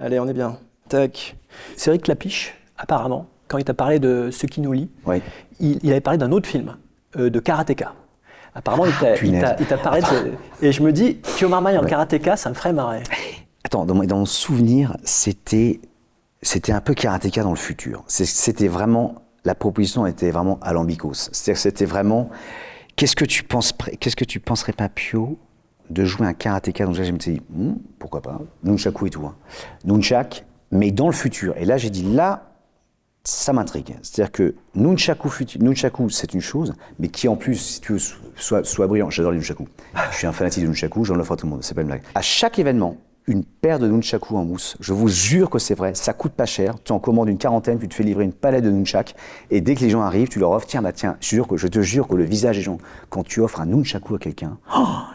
Allez, on est bien. Tac. Cédric Klapisch, apparemment, quand il t'a parlé de Ce qui nous lie, Oui. il avait parlé d'un autre film, de Karateka. Apparemment, il t'a parlé de... Et je me dis, Pio Marmaille en Karateka, ça me ferait marrer. Attends, dans mon souvenir, c'était un peu Karateka dans le futur. C'était vraiment... La proposition était vraiment alambicos. C'est-à-dire que c'était vraiment... Qu'est-ce que tu penserais pas, Pio, de jouer un Karateka? Donc là, je me suis dit, pourquoi pas, Nunchaku et tout. Hein. Nunchak, mais dans le futur. Et là, j'ai dit, là, ça m'intrigue. C'est-à-dire que Nunchaku, c'est une chose, mais qui en plus, si tu veux, soit brillant. J'adore les Nunchaku. Je suis un fanatique de Nunchaku, j'en offre à tout le monde, c'est pas une blague. À chaque événement, une paire de Nunchaku en mousse, je vous jure que c'est vrai, ça coûte pas cher, tu en commandes une quarantaine, tu te fais livrer une palette de Nunchak, et dès que les gens arrivent, tu leur offres, tiens, je te jure que le visage des gens, quand tu offres un Nunchaku à quelqu'un,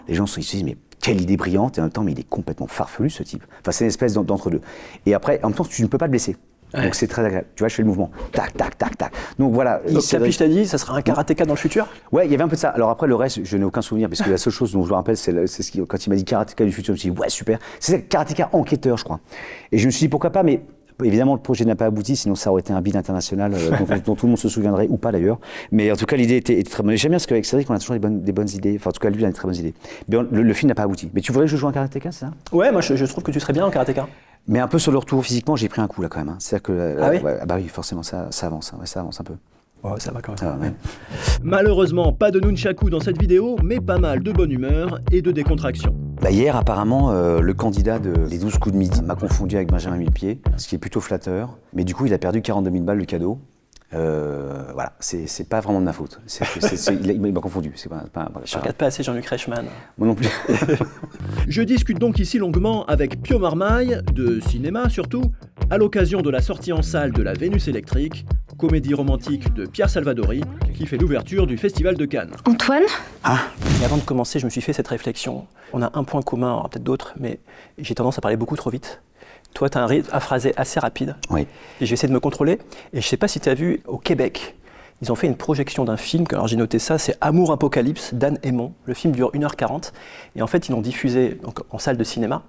les gens se disent, mais quelle idée brillante, et en même temps, mais il est complètement farfelu ce type. Enfin, c'est une espèce d'entre-deux. Et après, en même temps, tu ne peux pas te blesser. Ouais. Donc c'est très agréable. Tu vois, je fais le mouvement. Tac, tac, tac, tac. Donc voilà. Donc Klapisch t'a dit, ça sera un karatéka dans le futur? Ouais, il y avait un peu de ça. Alors après, le reste, je n'ai aucun souvenir, parce que la seule chose dont je me rappelle, c'est quand il m'a dit karatéka du futur, je me suis dit, ouais, super. C'est karatéka enquêteur, je crois. Et je me suis dit, pourquoi pas, mais évidemment, le projet n'a pas abouti, sinon ça aurait été un bid international dont tout le monde se souviendrait, ou pas d'ailleurs. Mais en tout cas, l'idée était très bonne. J'aime bien parce qu'avec Cédric, on a toujours des bonnes idées. Enfin, en tout cas, lui, il a des très bonnes idées. Mais le film n'a pas abouti. Mais tu voudrais que je joue en karatéka, c'est ça? Ouais, moi, je trouve que tu serais bien en karatéka. Mais un peu sur le retour physiquement, j'ai pris un coup là quand même. Hein. C'est-à-dire que oui bah oui, forcément, ça avance. Hein. Ouais, ça avance un peu. Oh, ça va quand même. Ouais. Malheureusement, pas de nunchaku dans cette vidéo, mais pas mal de bonne humeur et de décontraction. Bah hier, apparemment, le candidat des 12 coups de midi m'a confondu avec Benjamin Millepied, ce qui est plutôt flatteur. Mais du coup, il a perdu 42 000 balles le cadeau. Voilà, c'est pas vraiment de ma faute. Il m'a confondu. Je regarde pas assez Jean-Luc Reichmann. Moi non plus. Je discute donc ici longuement avec Pio Marmaille, de cinéma surtout, à l'occasion de la sortie en salle de La Vénus électrique, comédie romantique de Pierre Salvadori, qui fait l'ouverture du Festival de Cannes. Antoine ? Et avant de commencer, je me suis fait cette réflexion. On a un point commun, alors peut-être d'autres, mais j'ai tendance à parler beaucoup trop vite. Toi, tu as un rythme à phraser assez rapide. Oui. Et je vais essayer de me contrôler. Et je ne sais pas si tu as vu, au Québec, ils ont fait une projection d'un film, alors j'ai noté ça, c'est Amour Apocalypse d'Anne Hémon. Le film dure 1h40. Et en fait, ils l'ont diffusé donc, en salle de cinéma,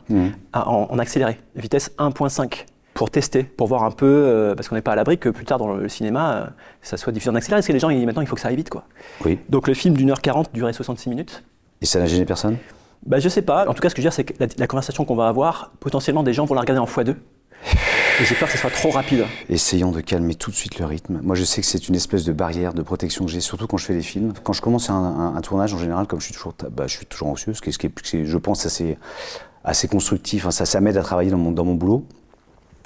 en accéléré, vitesse 1.5, pour tester, pour voir un peu, parce qu'on n'est pas à l'abri que plus tard dans le cinéma, ça soit diffusé en accéléré. Parce que les gens, maintenant, il faut que ça aille vite, quoi. Oui. Donc le film d'1h40 durait 66 minutes. Et ça n'a gêné personne? Bah, je sais pas. En tout cas, ce que je veux dire, c'est que la conversation qu'on va avoir, potentiellement, des gens vont la regarder en x2. Et j'ai peur que ce soit trop rapide. Essayons de calmer tout de suite le rythme. Moi, je sais que c'est une espèce de barrière de protection que j'ai, surtout quand je fais des films. Quand je commence un tournage, en général, comme je suis toujours anxieux, ce qui est, je pense, assez constructif. Hein, ça m'aide à travailler dans mon boulot.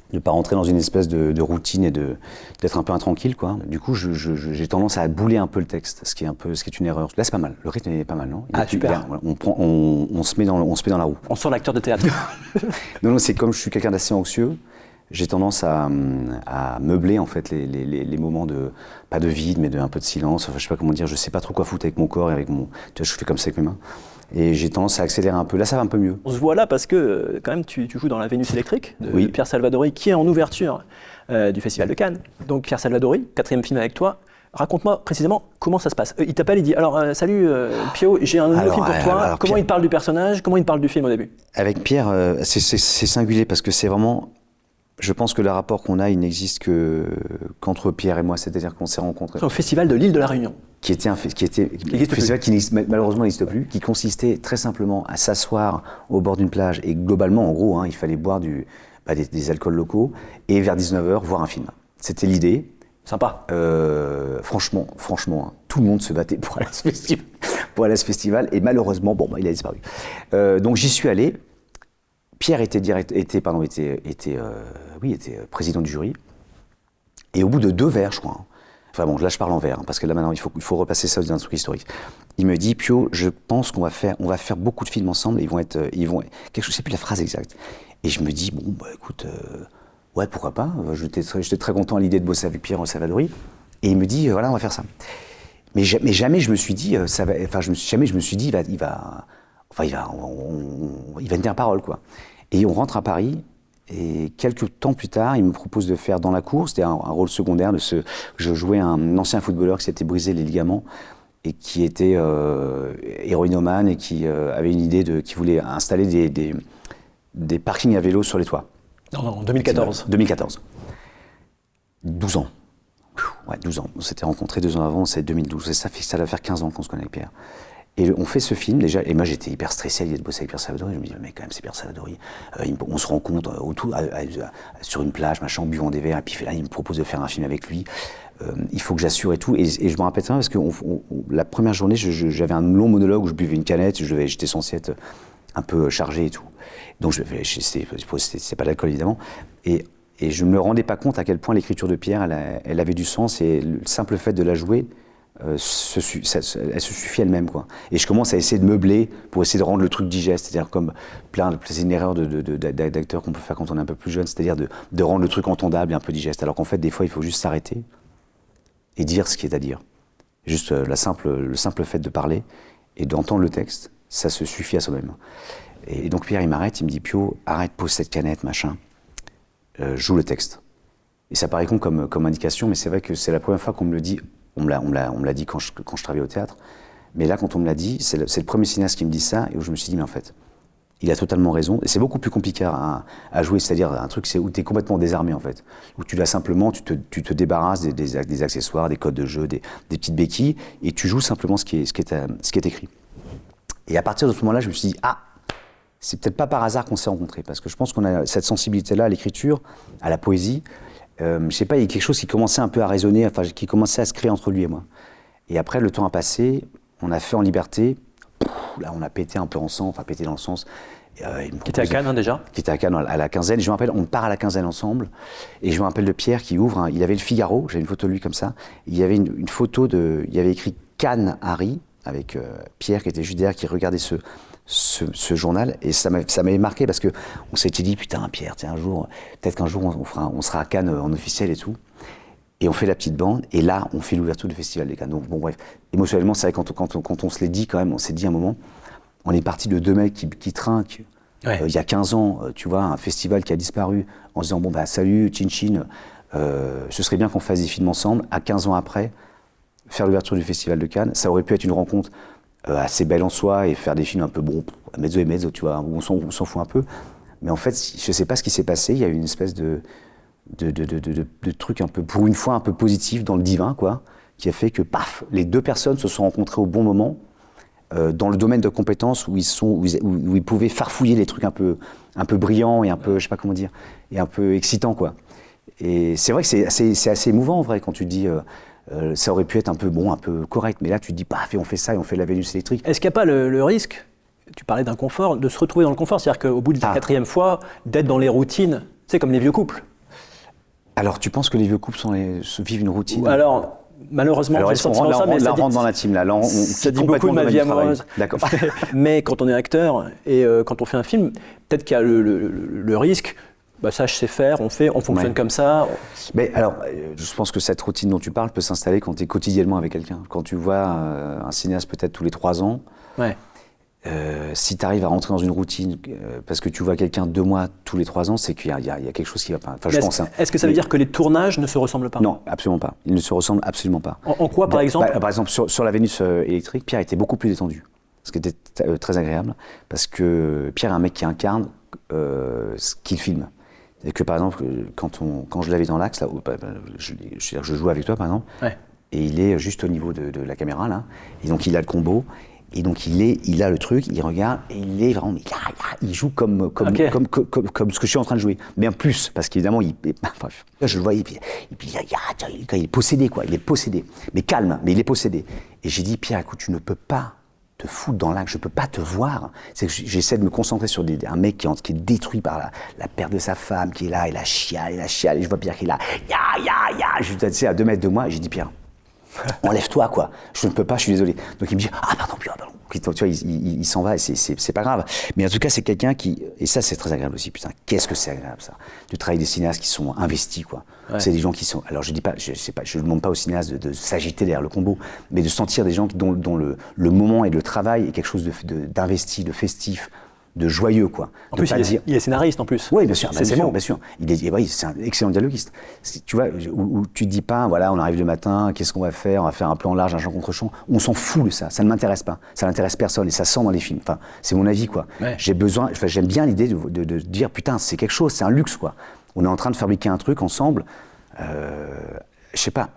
De ne pas rentrer dans une espèce de routine et d'être un peu intranquille, quoi. Du coup, j'ai tendance à bouler un peu le texte, ce qui est une erreur. Là, c'est pas mal. Le rythme est pas mal, non? Super. On se met dans la roue. On sent l'acteur de théâtre. Non, c'est comme je suis quelqu'un d'assez anxieux, j'ai tendance à meubler en fait les moments pas de vide, mais un peu de silence. Enfin, je sais pas comment dire. Je sais pas trop quoi foutre avec mon corps et avec mon. Tu vois, je fais comme ça avec mes mains. Et j'ai tendance à accélérer un peu. Là, ça va un peu mieux. On se voit là parce que, quand même, tu joues dans La Vénus électrique de Pierre Salvadori, qui est en ouverture du Festival de Cannes. Donc, Pierre Salvadori, 4e film avec toi. Raconte-moi précisément comment ça se passe. Il t'appelle, il dit alors, salut Pio, j'ai un nouveau film pour toi. Comment il te parle du personnage? Comment il te parle du film au début? Avec Pierre, c'est singulier parce que c'est vraiment. Je pense que le rapport qu'on a, il n'existe qu'entre Pierre et moi, c'est-à-dire qu'on s'est rencontrés. Au Festival de l'île de la Réunion. Qui était un festival qui malheureusement n'existe plus, qui consistait très simplement à s'asseoir au bord d'une plage et globalement, en gros, il fallait boire des alcools locaux et vers 19h voir un film. C'était l'idée. Sympa. Franchement, tout le monde se battait pour aller à ce festival et malheureusement, il a disparu. Donc j'y suis allé. Pierre était président du jury. Et au bout de 2 verres, je crois. Enfin bon, là je parle en verre, parce que là maintenant il faut repasser ça dans un truc historique. Il me dit, Pio, je pense qu'on va faire beaucoup de films ensemble, et ils vont quelque chose, je sais plus la phrase exacte. Et je me dis, écoute, ouais, pourquoi pas. J'étais très content à l'idée de bosser avec Pierre Salvadori. Et il me dit, voilà, on va faire ça. Mais jamais je me suis dit, jamais je me suis dit, il va tenir parole, quoi. Et on rentre à Paris. Et quelques temps plus tard, il me propose de faire Dans la cour, c'était un rôle secondaire. Je jouais un ancien footballeur qui s'était brisé les ligaments et qui était héroïnomane et qui avait une idée qui voulait installer des parkings à vélo sur les toits. Non, 2014. 2014. 12 ans. Ouais, 12 ans. On s'était rencontrés 2 ans avant, c'est 2012. Et ça va faire 15 ans qu'on se connaît avec Pierre. Et on fait ce film déjà, et moi j'étais hyper stressé à l'idée de bosser avec Pierre Salvadori. Je me dis, mais quand même, c'est Pierre Salvadori. On se rencontre sur une plage, machin, en buvant des verres, et puis là, il me propose de faire un film avec lui. Il faut que j'assure et tout. Et je me rappelle ça parce que la première journée, j'avais un long monologue où je buvais une canette, j'étais censé être un peu chargé et tout. Donc c'est pas d'alcool évidemment. Et je ne me rendais pas compte à quel point l'écriture de Pierre, elle avait du sens, et le simple fait de la jouer, elle se suffit elle-même, quoi. Et je commence à essayer de meubler pour essayer de rendre le truc digeste, c'est-à-dire comme c'est une erreur d'acteur qu'on peut faire quand on est un peu plus jeune, c'est-à-dire de rendre le truc entendable et un peu digeste, alors qu'en fait des fois il faut juste s'arrêter et dire ce qui est à dire. Juste le simple fait de parler et d'entendre le texte, ça se suffit à soi-même. Et donc Pierre il m'arrête, il me dit, Pio, arrête, pose cette canette, machin, joue le texte. Et ça paraît con comme indication, mais c'est vrai que c'est la première fois qu'on me le dit. On me l'a dit quand je travaillais au théâtre, mais là quand on me l'a dit, c'est le premier cinéaste qui me dit ça, et où je me suis dit, mais en fait, il a totalement raison, et c'est beaucoup plus compliqué à jouer, c'est-à-dire un truc où tu es complètement désarmé en fait, où tu dois simplement, tu te débarrasses des accessoires, des codes de jeu, des petites béquilles, et tu joues simplement ce qui est écrit. Et à partir de ce moment-là, je me suis dit, c'est peut-être pas par hasard qu'on s'est rencontrés, parce que je pense qu'on a cette sensibilité-là à l'écriture, à la poésie. Je sais pas, il y a quelque chose qui commençait un peu à résonner, enfin, qui commençait à se créer entre lui et moi. Et après, le temps a passé, on a fait En Liberté, là on a pété un peu ensemble, enfin pété dans le sens... Qui était à Cannes déjà. Qui était à Cannes à la quinzaine, je me rappelle, on part à la quinzaine ensemble, et je me rappelle de Pierre qui ouvre, il avait le Figaro, j'avais une photo de lui comme ça, il y avait une photo il y avait écrit Cannes Harry, avec Pierre qui était juste derrière, qui regardait ce journal, et ça m'avait marqué parce qu'on s'était dit, putain Pierre, peut-être qu'un jour on sera à Cannes en officiel et tout, et on fait la petite bande, et là on fait l'ouverture du Festival de Cannes. Donc bon bref, émotionnellement c'est vrai, quand on se l'est dit quand même, on s'est dit un moment, on est parti de 2 mecs qui trinquent, il y a 15 ans, tu vois, un festival qui a disparu, en se disant, bon bah salut, chin chin, ce serait bien qu'on fasse des films ensemble, à 15 ans après, faire l'ouverture du Festival de Cannes, ça aurait pu être une rencontre assez belle en soi, et faire des films un peu mezzo et mezzo, tu vois, où on s'en fout un peu. Mais en fait, je sais pas ce qui s'est passé, il y a eu une espèce de truc un peu, pour une fois, un peu positif dans le divin, quoi, qui a fait que, paf, les 2 personnes se sont rencontrées au bon moment, dans le domaine de compétences où ils pouvaient farfouiller les trucs un peu brillants et un peu, je sais pas comment dire, et un peu excitants, quoi. Et c'est vrai que c'est assez émouvant, en vrai, quand tu te dis... ça aurait pu être un peu correct, mais là tu te dis, paf, on fait ça et on fait la Vénus électrique. Est-ce qu'il n'y a pas le risque, tu parlais d'un confort, de se retrouver dans le confort, c'est-à-dire qu'au bout de la 4e fois, d'être dans les routines, c'est comme les vieux couples? Alors tu penses que les vieux couples vivent une routine? Alors, malheureusement, j'ai le sentiment ça, mais ça rentre dans l'intime, là. Ça dit beaucoup de ma vie amoureuse. D'accord. Mais quand on est acteur et quand on fait un film, peut-être qu'il y a le risque, ça je sais faire, on fonctionne comme ça. Mais alors, je pense que cette routine dont tu parles peut s'installer quand tu es quotidiennement avec quelqu'un. Quand tu vois un cinéaste peut-être tous les 3 ans, si tu arrives à rentrer dans une routine parce que tu vois quelqu'un 2 mois tous les 3 ans, c'est qu'il y a quelque chose qui va pas. Enfin, je pense. Est-ce que ça veut dire que les tournages ne se ressemblent pas? Non, absolument pas. Ils ne se ressemblent absolument pas. En quoi, par exemple? Par exemple, sur la Vénus électrique, Pierre était beaucoup plus détendu. Ce qui était très agréable, parce que Pierre est un mec qui incarne ce qu'il filme. Et que par exemple, quand je l'avais dans l'axe, là, je joue avec toi par exemple, et il est juste au niveau de la caméra là, et donc il a le combo, et donc il a le truc, il regarde, et il est vraiment, il joue comme ce que je suis en train de jouer, mais en plus, parce qu'évidemment, bref, là je le vois, et puis il est possédé quoi, il est possédé, mais calme, mais il est possédé. Et j'ai dit, Pierre, écoute, tu ne peux pas te foutre dans l'axe, je peux pas te voir. C'est que j'essaie de me concentrer sur un mec qui est détruit par la perte de sa femme, qui est là, et la chiale, et je vois Pierre qui est là, je suis à 2 mètres de moi, et j'ai dit, Pierre, enlève-toi quoi, je ne peux pas, je suis désolé. Donc il me dit, pardon, Pierre, pardon. Tu vois, il s'en va, et c'est pas grave. Mais en tout cas, c'est quelqu'un qui, et ça c'est très agréable aussi, putain, qu'est-ce que c'est agréable ça, de travailler des cinéastes qui sont investis quoi. C'est des gens qui sont, alors je dis pas, je ne demande pas aux cinéastes de s'agiter derrière le combo, mais de sentir des gens dont le moment et le travail est quelque chose d'investi, de festif, de joyeux, quoi. En De plus, pas dire- il est scénariste en plus. Oui, bien sûr, C'est bon. bien sûr. Oui, c'est un excellent dialoguiste. Tu vois, où tu te dis pas, voilà, on arrive le matin, qu'est-ce qu'on va faire? On va faire un plan large, un champ contre champ. On s'en fout de ça. Ça ne m'intéresse pas. Ça n'intéresse personne et ça sent dans les films. Enfin, c'est mon avis, quoi. Ouais. J'aime bien l'idée de dire, putain, c'est quelque chose, c'est un luxe, quoi. On est en train de fabriquer un truc ensemble. Je sais pas.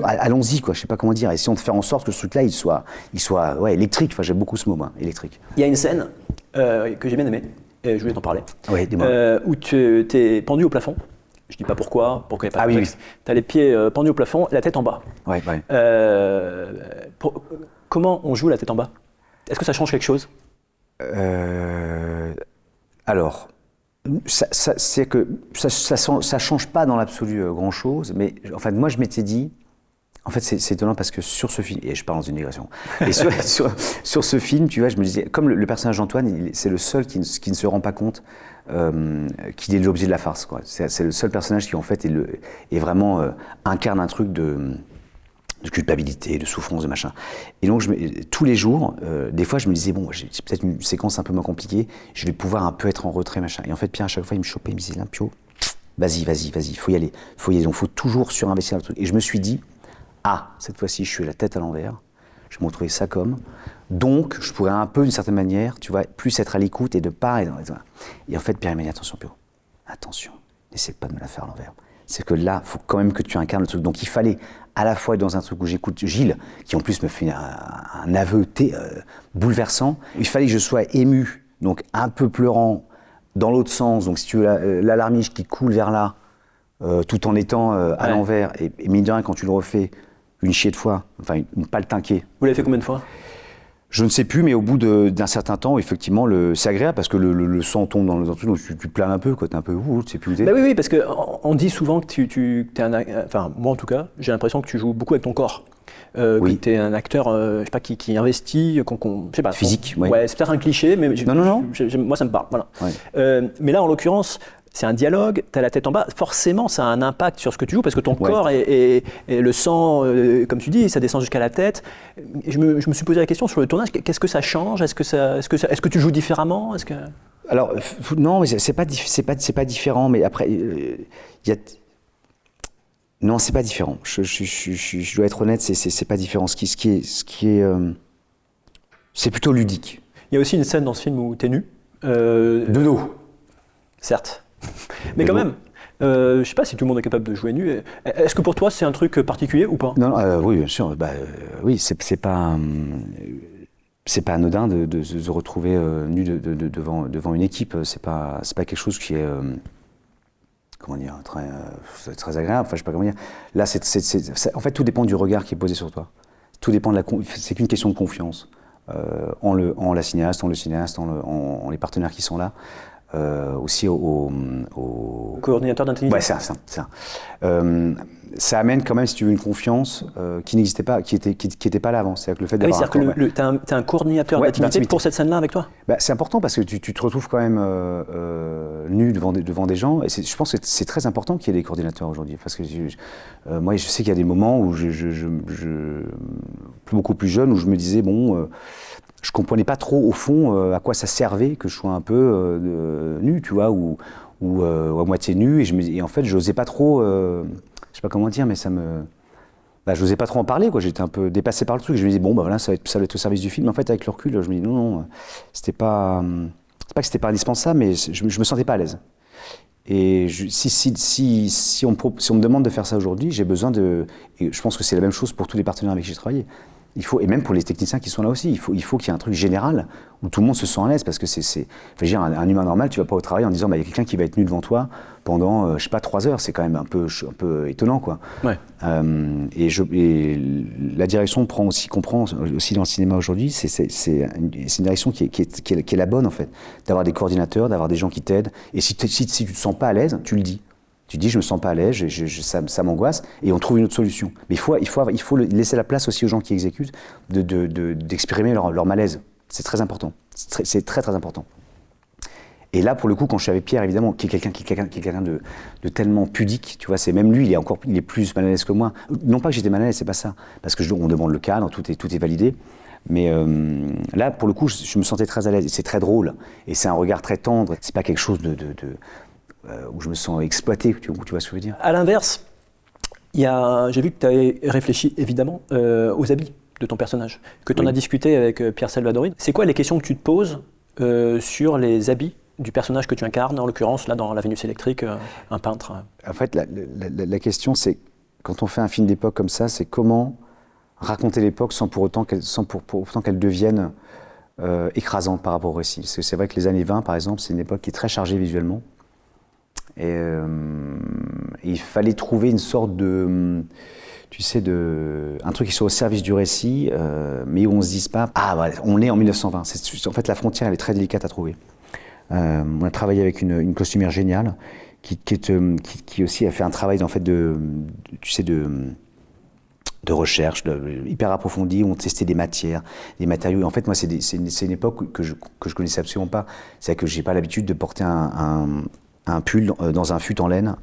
Allons-y, quoi. Je sais pas comment dire. Essayons de faire en sorte que ce truc-là, il soit, ouais, électrique. Enfin, j'aime beaucoup ce mot, moi, électrique. Il y a une scène que j'ai bien aimée, et je voulais t'en parler, Ouais, dis-moi. où tu es pendu au plafond. Je dis pas pourquoi il n'y a pas de oui, contexte. Tu as les pieds pendus au plafond, la tête en bas. Ouais, ouais. Comment on joue la tête en bas? Est-ce que ça change quelque chose? Alors, c'est que ça change pas dans l'absolu grand-chose, mais en fait, moi, je m'étais dit, en fait, c'est étonnant parce que sur ce film, et je parle dans une digression, et sur ce film, tu vois, je me disais, comme le personnage d'Antoine, c'est le seul qui ne se rend pas compte qu'il est l'objet de la farce, quoi. C'est le seul personnage qui, en fait, est vraiment incarne un truc de culpabilité, de souffrance, de machin. Et donc, tous les jours, des fois, je me disais, bon, j'ai peut-être une séquence un peu moins compliquée, je vais pouvoir un peu être en retrait, machin. Et en fait, Pierre, à chaque fois, il me chopait, il me disait, là, Pio, vas-y, il faut y aller. Donc, faut toujours surinvestir le truc. Et je me suis dit, cette fois-ci, je suis la tête à l'envers. Je me retrouvais ça comme. Donc, je pourrais un peu, d'une certaine manière, tu vois, plus être à l'écoute et de pas. Et en fait, Pierre, il m'a dit, attention, Pio, attention, n'essaie pas de me la faire à l'envers. C'est que là, il faut quand même que tu incarnes le truc. Donc, il fallait à la fois être dans un truc où j'écoute Gilles, qui en plus me fait un aveu bouleversant. Il fallait que je sois ému, donc un peu pleurant, dans l'autre sens. Donc, si tu veux, la larmiche qui coule vers là, tout en étant à l'envers. Et mine de rien, quand tu le refais une chier de fois, enfin, pas le tinquer. Vous l'avez fait combien de fois? Je ne sais plus, mais au bout d'un certain temps, effectivement, c'est agréable parce que le sang tombe dans le truc, donc tu planes un peu, quoi. T'es un peu, tu sais plus où t'es. Bah oui, parce qu'on dit souvent que tu es enfin, moi en tout cas, j'ai l'impression que tu joues beaucoup avec ton corps. Oui. Que tu es un acteur, je sais pas, qui investit, je sais pas. Physique, oui. Ouais, c'est peut-être un cliché, mais Non. Moi, ça me parle. Voilà. Ouais. Mais là, en l'occurrence, c'est un dialogue, tu as la tête en bas, forcément ça a un impact sur ce que tu joues parce que ton corps et le sang, comme tu dis, ça descend jusqu'à la tête. Et je me suis posé la question sur le tournage, qu'est-ce que ça change? Est-ce que tu joues différemment? Alors, non, mais c'est pas différent, mais après, non, c'est pas différent. Je dois être honnête, c'est pas différent. Ce qui est, c'est plutôt ludique. Il y a aussi une scène dans ce film où tu es nu. De dos. Certes. Mais quand même, je sais pas si tout le monde est capable de jouer nu. Est-ce que pour toi c'est un truc particulier ou pas? Non, oui, bien sûr. Oui, c'est pas anodin de se retrouver nu devant une équipe. C'est pas quelque chose qui est comment dire, très agréable. Enfin, je sais pas comment dire. Là, en fait, tout dépend du regard qui est posé sur toi. Tout dépend c'est qu'une question de confiance en la cinéaste, en le cinéaste, en les partenaires qui sont là. Aussi au coordinateur d'intimité. Ouais, c'est ça. Ça amène quand même, si tu veux, une confiance qui n'existait pas, qui était pas là avant. C'est-à-dire que le fait d'avoir c'est-à-dire que t'as un coordinateur d'intimité pour cette scène-là avec toi? C'est important parce que tu te retrouves quand même nu devant des gens. Et je pense que c'est très important qu'il y ait des coordinateurs aujourd'hui. Parce que moi, je sais qu'il y a des moments où beaucoup plus jeune, où je me disais, je comprenais pas trop au fond à quoi ça servait que je sois un peu nu, tu vois, ou à moitié nu, et en fait j'osais pas trop, je sais pas comment dire, mais j'osais pas trop en parler, quoi. J'étais un peu dépassé par le truc. Je me disais voilà, ça va être au service du film. En fait, avec le recul, je me dis non, c'était pas, c'est pas que c'était pas indispensable, mais je me sentais pas à l'aise. Et si on me demande de faire ça aujourd'hui, j'ai besoin et je pense que c'est la même chose pour tous les partenaires avec qui j'ai travaillé. Et même pour les techniciens qui sont là aussi, il faut qu'il y ait un truc général où tout le monde se sent à l'aise, parce que un humain normal, tu vas pas au travail en disant il y a quelqu'un qui va être nu devant toi pendant 3 heures, c'est quand même un peu étonnant, quoi. Ouais. Et la direction comprend aussi dans le cinéma aujourd'hui, c'est une direction qui est la bonne, en fait, d'avoir des coordinateurs, d'avoir des gens qui t'aident, et si tu te sens pas à l'aise, tu le dis. Tu dis, je me sens pas à l'aise, ça m'angoisse, et on trouve une autre solution. Mais il faut laisser la place aussi aux gens qui exécutent d'exprimer leur malaise. C'est très important. C'est très, très important. Et là, pour le coup, quand je suis avec Pierre, évidemment, qui est quelqu'un de tellement pudique, tu vois, c'est même lui, il est plus mal à l'aise que moi. Non pas que j'étais mal à l'aise, c'est pas ça. Parce que on demande le cadre, tout est validé. Mais là, pour le coup, je me sentais très à l'aise. C'est très drôle. Et c'est un regard très tendre. C'est pas quelque chose où je me sens exploité, tu vois ce que je veux dire. À l'inverse, j'ai vu que tu avais réfléchi évidemment aux habits de ton personnage, que tu en as discuté avec Pierre Salvadori. C'est quoi les questions que tu te poses sur les habits du personnage que tu incarnes, en l'occurrence, là, dans La Vénus électrique, un peintre? En fait, la question, c'est, quand on fait un film d'époque comme ça, c'est comment raconter l'époque sans pour autant qu'elle devienne écrasante par rapport au récit. Parce que c'est vrai que les années 20, par exemple, c'est une époque qui est très chargée visuellement. Et il fallait trouver une sorte de... Tu sais, un truc qui soit au service du récit, mais où on ne se dise pas « Ah, voilà, on est en 1920 ». En fait, la frontière, elle est très délicate à trouver. On a travaillé avec une costumière géniale qui aussi a fait un travail en fait, de recherche hyper approfondie, où on testait des matières, des matériaux. Et en fait, moi, c'est une époque que je connaissais absolument pas. C'est-à-dire que j'ai pas l'habitude de porter un pull dans un fut en laine,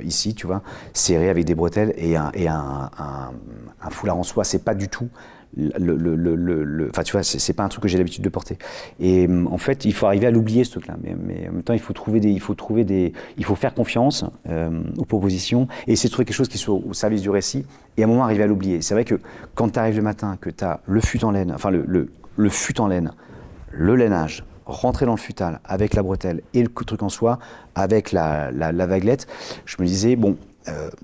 ici, tu vois, serré avec des bretelles et un foulard en soie. C'est pas du tout enfin, tu vois, c'est pas un truc que j'ai l'habitude de porter. Et en fait, il faut arriver à l'oublier, ce truc-là. Mais en même temps, il faut faire confiance aux propositions et essayer de trouver quelque chose qui soit au service du récit et à un moment arriver à l'oublier. C'est vrai que quand tu arrives le matin, que tu as le fut en laine, enfin le fut en laine, le lainage, rentrer dans le futal avec la bretelle et le truc en soie, avec la vaguelette, je me disais, bon,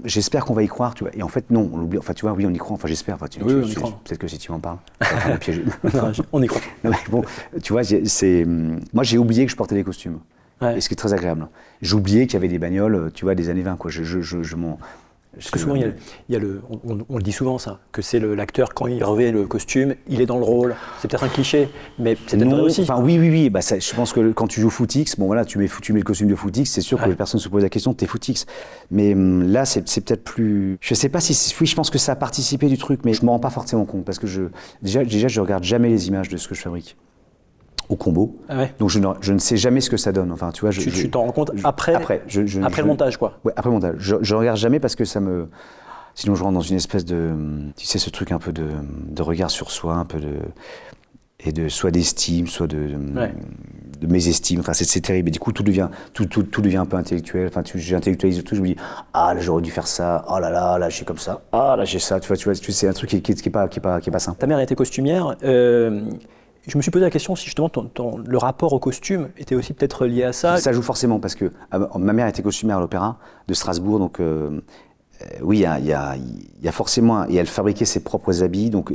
j'espère qu'on va y croire, tu vois. Et en fait, non, on l'oublie. Enfin, tu vois, oui, on y croit. Enfin, j'espère. Enfin, oui, on y croit. Peut-être que si tu m'en parles, ça va me piéger. Non, on y croit. Non, mais bon, tu vois, moi, j'ai oublié que je portais des costumes. Ouais. Et ce qui est très agréable. J'ai oublié qu'il y avait des bagnoles, tu vois, des années 20, quoi. Parce que souvent, il y a on le dit souvent ça, que c'est l'acteur, quand il revêt le costume, il est dans le rôle. C'est peut-être un cliché, mais c'est peut-être vrai aussi. Enfin, oui. Bah, je pense que quand tu joues Footix, bon voilà, tu mets le costume de Footix, c'est sûr que personne ne se pose la question, t'es Footix. Mais là, c'est peut-être plus... Je sais pas si... Oui, je pense que ça a participé du truc, mais je m'en rends pas forcément compte, parce que déjà, je regarde jamais les images de ce que je fabrique au combo. Ah ouais. Donc je ne sais jamais ce que ça donne. Enfin, tu vois, tu t'en rends compte après le montage, quoi. Ouais, après le montage. Je regarde jamais parce que ça me... Sinon, je rentre dans une espèce de... Tu sais, ce truc un peu de regard sur soi, un peu soit d'estime, soit de mésestime. Enfin, c'est terrible. Et du coup, tout devient un peu intellectuel. Enfin, j'intellectualise tout. Je me dis, ah, là, j'aurais dû faire ça. Oh là, je suis comme ça. Ah, là, j'ai ça. Tu vois, c'est un truc qui est pas sain. Ta mère était costumière. Je me suis posé la question si justement le rapport au costume était aussi peut-être lié à ça. Ça joue forcément parce que ma mère était costumière à l'Opéra de Strasbourg, donc oui, il y a forcément, et elle fabriquait ses propres habits. Donc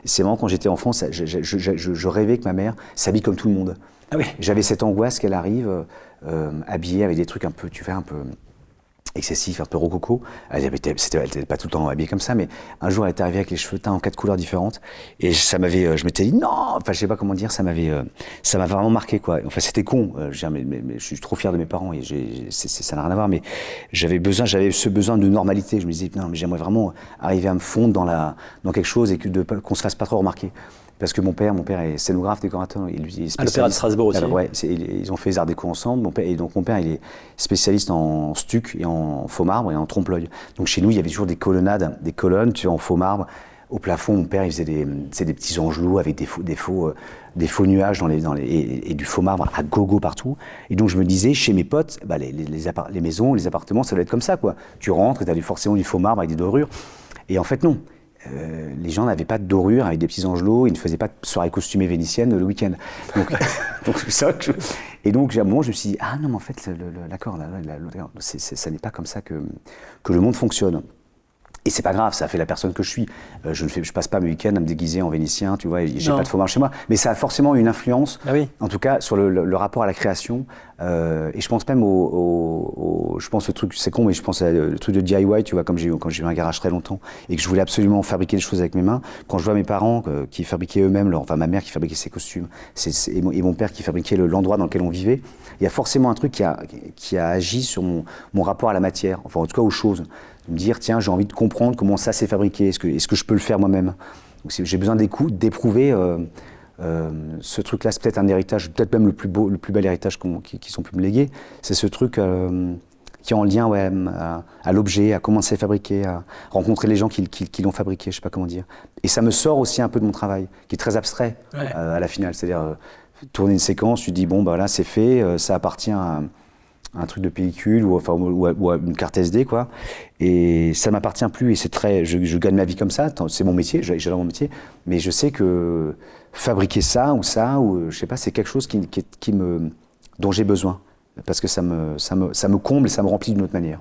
c'est vraiment quand j'étais enfant, je rêvais que ma mère s'habille comme tout le monde. Ah oui. J'avais cette angoisse qu'elle arrive habillée avec des trucs un peu, tu vois, un peu excessif, un peu rococo. Elle n'était pas tout le temps habillée comme ça, mais un jour elle était arrivée avec les cheveux teints en 4 couleurs différentes et je m'étais dit non, enfin je sais pas comment dire, ça m'a vraiment marqué, quoi. Enfin c'était con, mais je suis trop fier de mes parents et ça n'a rien à voir, mais j'avais ce besoin de normalité. Je me disais non, mais j'aimerais vraiment arriver à me fondre dans quelque chose et qu'on se fasse pas trop remarquer. Parce que mon père est scénographe, décorateur. Il est spécialiste. À l'Opéra de Strasbourg aussi. Alors, ouais, ils ont fait les arts déco ensemble. Mon père, il est spécialiste en stuc et en faux marbre et en trompe-l'œil. Donc chez nous, il y avait toujours des colonnes, tu vois, en faux marbre. Au plafond, mon père, il faisait des petits angelots avec des faux nuages et du faux marbre à gogo partout. Et donc je me disais, chez mes potes, bah, les maisons, les appartements, ça doit être comme ça, quoi. Tu rentres, tu as forcément du faux marbre avec des dorures. Et en fait, non. Les gens n'avaient pas de dorure avec des petits angelots, ils ne faisaient pas de soirée costumée vénitienne le week-end. Donc c'est ça que et donc à un moment je me suis dit ah non mais en fait l'accord ça n'est pas comme ça que le monde fonctionne. Et c'est pas grave, ça fait la personne que je suis. Je passe pas mes week-ends à me déguiser en vénitien, tu vois, et j'ai pas de fromage chez moi. Mais ça a forcément une influence, en tout cas, sur le rapport à la création. Et je pense même je pense au truc, c'est con, mais je pense au truc de DIY, tu vois, quand j'ai eu un garage très longtemps et que je voulais absolument fabriquer des choses avec mes mains. Quand je vois mes parents qui fabriquaient eux-mêmes, enfin ma mère qui fabriquait ses costumes, et mon père qui fabriquait l'endroit dans lequel on vivait, il y a forcément un truc qui a agi sur mon rapport à la matière, enfin en tout cas aux choses. Me dire tiens, j'ai envie de comprendre comment ça s'est fabriqué, est-ce que je peux le faire moi-même. Donc j'ai besoin d'éprouver ce truc-là. C'est peut-être un héritage, peut-être même le plus bel héritage qu'ils ont pu me léguer. C'est ce truc qui est en lien à l'objet, à comment c'est fabriqué, à rencontrer les gens qui l'ont fabriqué, je sais pas comment dire. Et ça me sort aussi un peu de mon travail, qui est très abstrait à la finale. C'est-à-dire, tourner une séquence, tu dis, bon, bah là, c'est fait, ça appartient à un truc de pellicule ou à une carte SD, quoi. Et ça m'appartient plus, et c'est très... Je gagne ma vie comme ça, c'est mon métier, j'adore mon métier, mais je sais que fabriquer ça, ou je sais pas, c'est quelque chose dont j'ai besoin. Parce que ça me comble et ça me remplit d'une autre manière.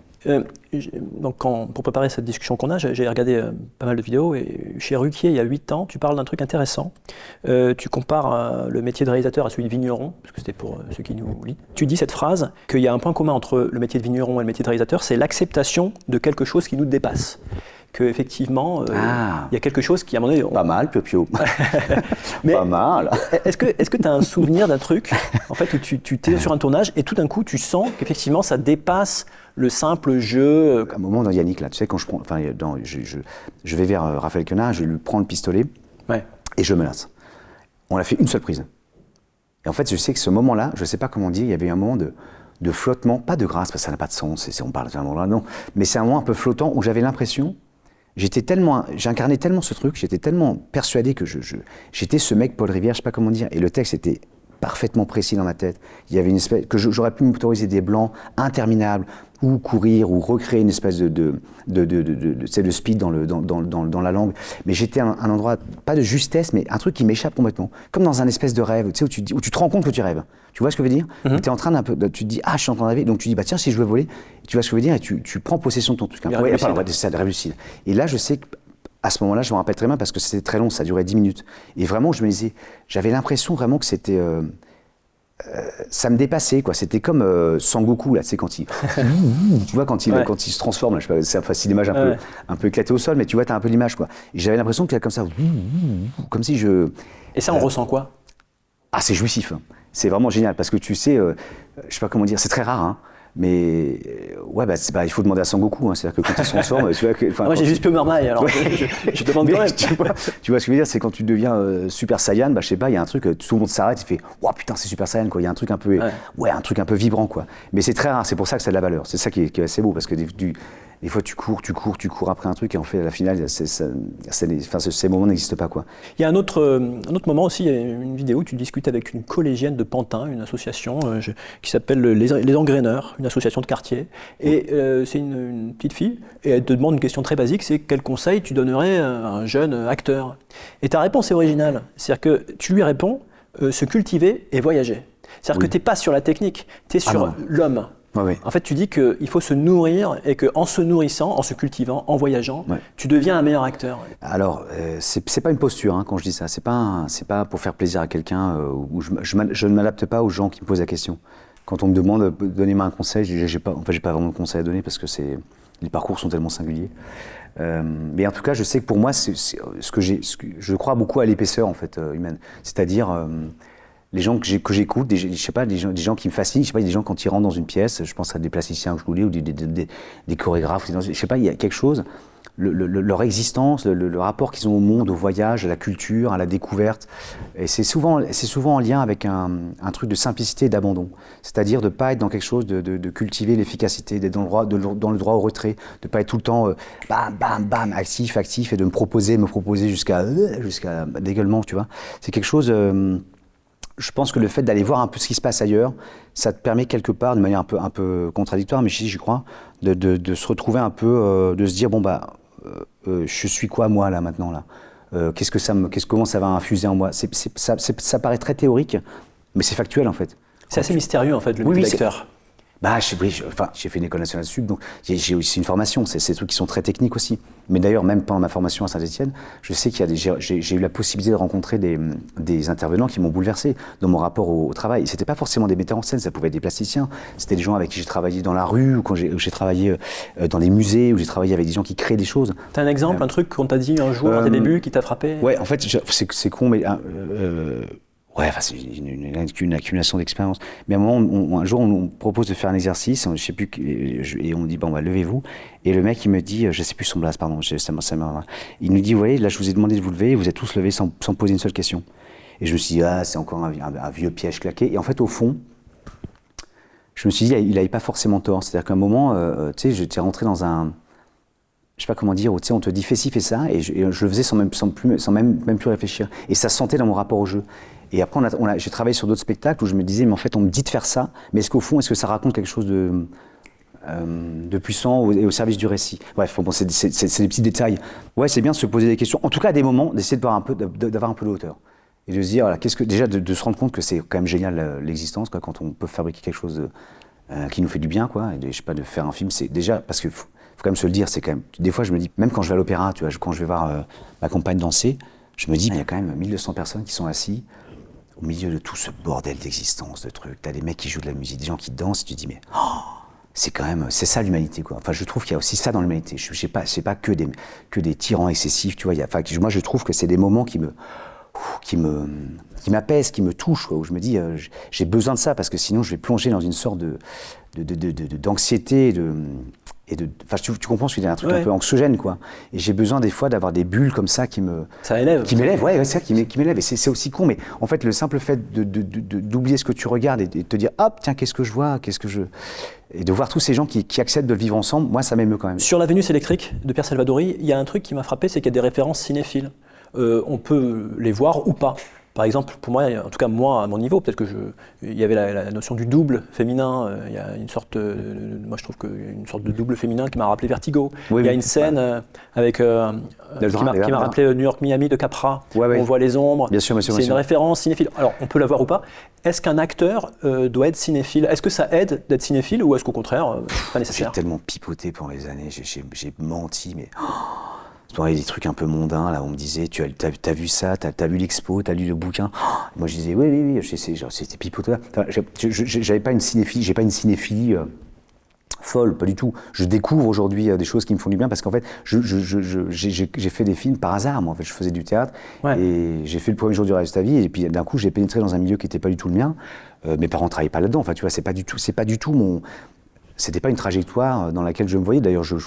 Donc pour préparer cette discussion qu'on a, j'ai regardé pas mal de vidéos et chez Ruquier, il y a 8 ans, tu parles d'un truc intéressant. Tu compares le métier de réalisateur à celui de vigneron, parce que c'était pour ceux qui nous lisent. Tu dis cette phrase, qu'il y a un point commun entre le métier de vigneron et le métier de réalisateur, c'est l'acceptation de quelque chose qui nous dépasse. Qu'effectivement, il y a quelque chose qui, à un moment donné... Pas mal, Pio. Mais pas mal. Est-ce que tu as un souvenir d'un truc, en fait, où tu es sur un tournage et tout d'un coup, tu sens qu'effectivement, ça dépasse le simple jeu À un moment dans Yannick, là, tu sais, quand je vais vers Raphaël Quenard, je lui prends le pistolet et je me lasse. On l'a fait une seule prise. Et en fait, je sais que ce moment-là, je ne sais pas comment dire, il y avait un moment de flottement, pas de grâce, parce que ça n'a pas de sens, on parle de un moment-là, non, mais c'est un moment un peu flottant où j'avais l'impression... J'incarnais tellement ce truc, j'étais tellement persuadé que j'étais ce mec Paul Rivière, je sais pas comment dire, et le texte était parfaitement précis dans ma tête. Il y avait une espèce que j'aurais pu m'autoriser des blancs interminables, ou courir, ou recréer une espèce de speed dans la langue. Mais j'étais à un endroit, pas de justesse, mais un truc qui m'échappe complètement. Comme dans un espèce de rêve, tu sais, où tu te rends compte que tu rêves. Tu vois ce que je veux dire? Tu es en train tu te dis, je suis en train de rêver. Donc tu dis, tiens, si je veux voler, tu vois ce que je veux dire, et tu prends possession de ton truc. C'est de réussir. Et là, je sais qu'à ce moment-là, je me rappelle très bien parce que c'était très long, ça durait 10 minutes. Et vraiment, je me disais, j'avais l'impression vraiment que c'était... ça me dépassait, quoi. C'était comme Sangoku, là, tu sais, quand il... tu vois, quand il se transforme, là, je sais pas, c'est l'image un peu éclatée au sol, mais tu vois, t'as un peu l'image, quoi. Et j'avais l'impression qu'il y a comme ça, comme si je... Et ça, on ressent quoi? C'est jouissif. Hein. C'est vraiment génial, parce que tu sais, je sais pas comment dire, c'est très rare, hein. Mais il faut demander à Sangoku, hein, c'est-à-dire que quand il se transforme, tu vois, moi j'ai juste Pio Marmaille, alors je demande quand même. Tu vois ce que je veux dire, c'est quand tu deviens Super Saiyan, je sais pas, il y a un truc, tout le monde s'arrête, il fait putain c'est Super Saiyan, quoi. Il y a un truc un peu, un truc un peu vibrant, quoi. Mais c'est très rare, c'est pour ça que ça a de la valeur. C'est ça qui est assez beau, parce que des fois tu cours après un truc et en fait à la finale ces moments n'existent pas, quoi. Il y a un autre moment aussi, il y a une vidéo où tu discutes avec une collégienne de Pantin, une association qui s'appelle les Engraineurs, une association de quartier, et c'est une petite fille et elle te demande une question très basique, c'est quel conseil tu donnerais à un jeune acteur? Et ta réponse est originale, c'est-à-dire que tu lui réponds se cultiver et voyager. C'est-à-dire que tu n'es pas sur la technique, tu es sur l'homme. En fait, tu dis qu'il faut se nourrir et qu'en se nourrissant, en se cultivant, en voyageant, tu deviens un meilleur acteur. Alors, c'est pas une posture, hein, quand je dis ça. C'est pas pour faire plaisir à quelqu'un. Je ne m'adapte pas aux gens qui me posent la question. Quand on me demande donnez-moi un conseil, j'ai pas vraiment de conseil à donner parce que les parcours sont tellement singuliers. Mais en tout cas, je sais que pour moi, je crois beaucoup à l'épaisseur en fait humaine. C'est-à-dire les gens que j'écoute, je sais pas, des gens qui me fascinent, je sais pas, des gens quand ils rentrent dans une pièce, je pense à des plasticiens ou des chorégraphes, je sais pas, il y a quelque chose, leur existence, le rapport qu'ils ont au monde, au voyage, à la culture, à la découverte, et c'est souvent en lien avec un truc de simplicité et d'abandon, c'est-à-dire de pas être dans quelque chose de cultiver l'efficacité, d'être dans le droit au retrait, de pas être tout le temps bam, actif, et de me proposer jusqu'à dégueulement, tu vois, c'est quelque chose... Je pense que le fait d'aller voir un peu ce qui se passe ailleurs, ça te permet quelque part, de manière un peu contradictoire, mais j'y crois, de se retrouver un peu, de se dire je suis quoi moi là maintenant là, comment ça va infuser en moi. Ça paraît très théorique, mais c'est factuel en fait. C'est assez mystérieux en fait le métier d'acteur. J'ai fait une école nationale de Sup, donc j'ai aussi une formation, c'est des trucs qui sont très techniques aussi. Mais d'ailleurs, même pendant ma formation à Saint-Étienne, je sais j'ai eu la possibilité de rencontrer des intervenants qui m'ont bouleversé dans mon rapport au travail. Et c'était pas forcément des metteurs en scène, ça pouvait être des plasticiens, c'était des gens avec qui j'ai travaillé dans la rue, ou quand j'ai travaillé dans des musées, où j'ai travaillé avec des gens qui créent des choses. T'as un exemple, un truc qu'on t'a dit un jour à tes débuts, qui t'a frappé? Ouais, en fait, c'est con, mais... c'est une accumulation d'expérience. Mais à un moment, un jour, on nous propose de faire un exercice, je sais plus, et on dit, levez-vous. Et le mec, il me dit, je sais plus son blase, pardon, il nous dit, vous voyez, là, je vous ai demandé de vous lever, vous êtes tous levés sans poser une seule question. Et je me suis dit, c'est encore un vieux piège claqué. Et en fait, au fond, je me suis dit, il n'avait pas forcément tort. C'est-à-dire qu'à un moment, tu sais, j'étais rentré dans un... Je sais pas comment dire, où, tu sais, on te dit fais ci, fais ça, et je le faisais sans même plus réfléchir. Et ça se sentait dans mon rapport au jeu. Et après, j'ai travaillé sur d'autres spectacles où je me disais, mais en fait, on me dit de faire ça, mais est-ce qu'au fond, est-ce que ça raconte quelque chose de puissant et au service du récit? Bref, bon, c'est des petits détails. Ouais, c'est bien de se poser des questions. En tout cas, à des moments, d'essayer d'avoir un peu de hauteur. Et de se dire, voilà, déjà de se rendre compte que c'est quand même génial l'existence, quoi, quand on peut fabriquer quelque chose qui nous fait du bien, quoi. Et je sais pas, de faire un film, c'est déjà, parce que faut quand même se le dire, c'est quand même... Des fois, je me dis, même quand je vais à l'opéra, tu vois, quand je vais voir ma compagne danser, je me dis, il y a quand même 1200 personnes qui sont assis au milieu de tout ce bordel d'existence, de trucs. T'as des mecs qui jouent de la musique, des gens qui dansent, et tu te dis, mais c'est ça l'humanité, quoi. Enfin, je trouve qu'il y a aussi ça dans l'humanité. C'est pas que des tyrans excessifs, tu vois. Moi, je trouve que c'est des moments qui m'apaisent, qui me touchent, quoi, où je me dis, j'ai besoin de ça, parce que sinon, je vais plonger dans une sorte d'anxiété, enfin, tu comprends, il y a un truc un peu anxiogène, quoi. Et j'ai besoin des fois d'avoir des bulles comme ça qui m'élèvent, ouais, c'est ça, qui m'élève. Et c'est aussi con, mais en fait, le simple fait d'oublier ce que tu regardes et de te dire, hop, tiens, qu'est-ce que je vois, et de voir tous ces gens qui acceptent de le vivre ensemble, moi, ça m'émeut quand même. Sur la Vénus électrique de Pierre Salvadori, il y a un truc qui m'a frappé, c'est qu'il y a des références cinéphiles. On peut les voir ou pas. Par exemple, pour moi, en tout cas moi, à mon niveau, peut-être il y avait la notion du double féminin. Il y a une sorte, moi je trouve une sorte de double féminin qui m'a rappelé Vertigo. Il y a une scène avec qui m'a rappelé New York-Miami de Capra. Où on voit les ombres. Bien sûr, c'est une référence cinéphile. Alors, on peut la voir ou pas. Est-ce qu'un acteur doit être cinéphile? Est-ce que ça aide d'être cinéphile ou est-ce qu'au contraire, pas nécessaire? J'ai tellement pipoté pendant les années. J'ai menti, mais... Il y a des trucs un peu mondains, là, on me disait, t'as vu ça, t'as vu l'expo, t'as lu le bouquin. Moi, je disais, oui, c'était pipoteur. Enfin, j'ai pas une cinéphilie folle, pas du tout. Je découvre aujourd'hui des choses qui me font du bien, parce qu'en fait, j'ai fait des films par hasard, moi. En fait, je faisais du théâtre, et j'ai fait le premier jour du reste de ta vie, et puis d'un coup, j'ai pénétré dans un milieu qui n'était pas du tout le mien. Mes parents travaillaient pas là-dedans, enfin, tu vois, c'est pas du tout mon... C'était pas une trajectoire dans laquelle je me voyais. D'ailleurs, je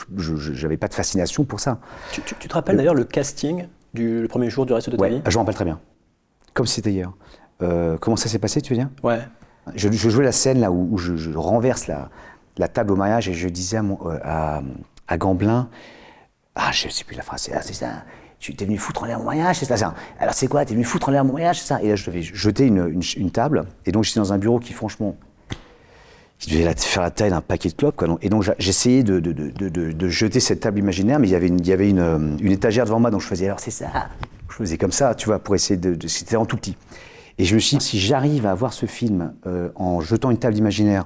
n'avais pas de fascination pour ça. Tu te rappelles d'ailleurs le casting le premier jour du reste de ta vie? Je m'en rappelle très bien. Comme si c'était hier. Comment ça s'est passé, tu veux dire? Ouais. Je jouais la scène là où je renverse la table au mariage et je disais à Gamblin, je ne sais plus la phrase, c'est ça. Tu es venu foutre en l'air mon mariage, c'est ça. Alors c'est quoi? Tu es venu foutre en l'air mon mariage, c'est ça. Et là, je devais jeter une table. Et donc, j'étais dans un bureau qui, franchement... Il devait faire la taille d'un paquet de clopes, quoi. Et donc j'essayais de jeter cette table imaginaire, mais il y avait une étagère devant moi, donc je faisais, alors c'est ça. Je faisais comme ça, tu vois, pour essayer c'était en tout petit. Et je me suis dit, si j'arrive à voir ce film en jetant une table imaginaire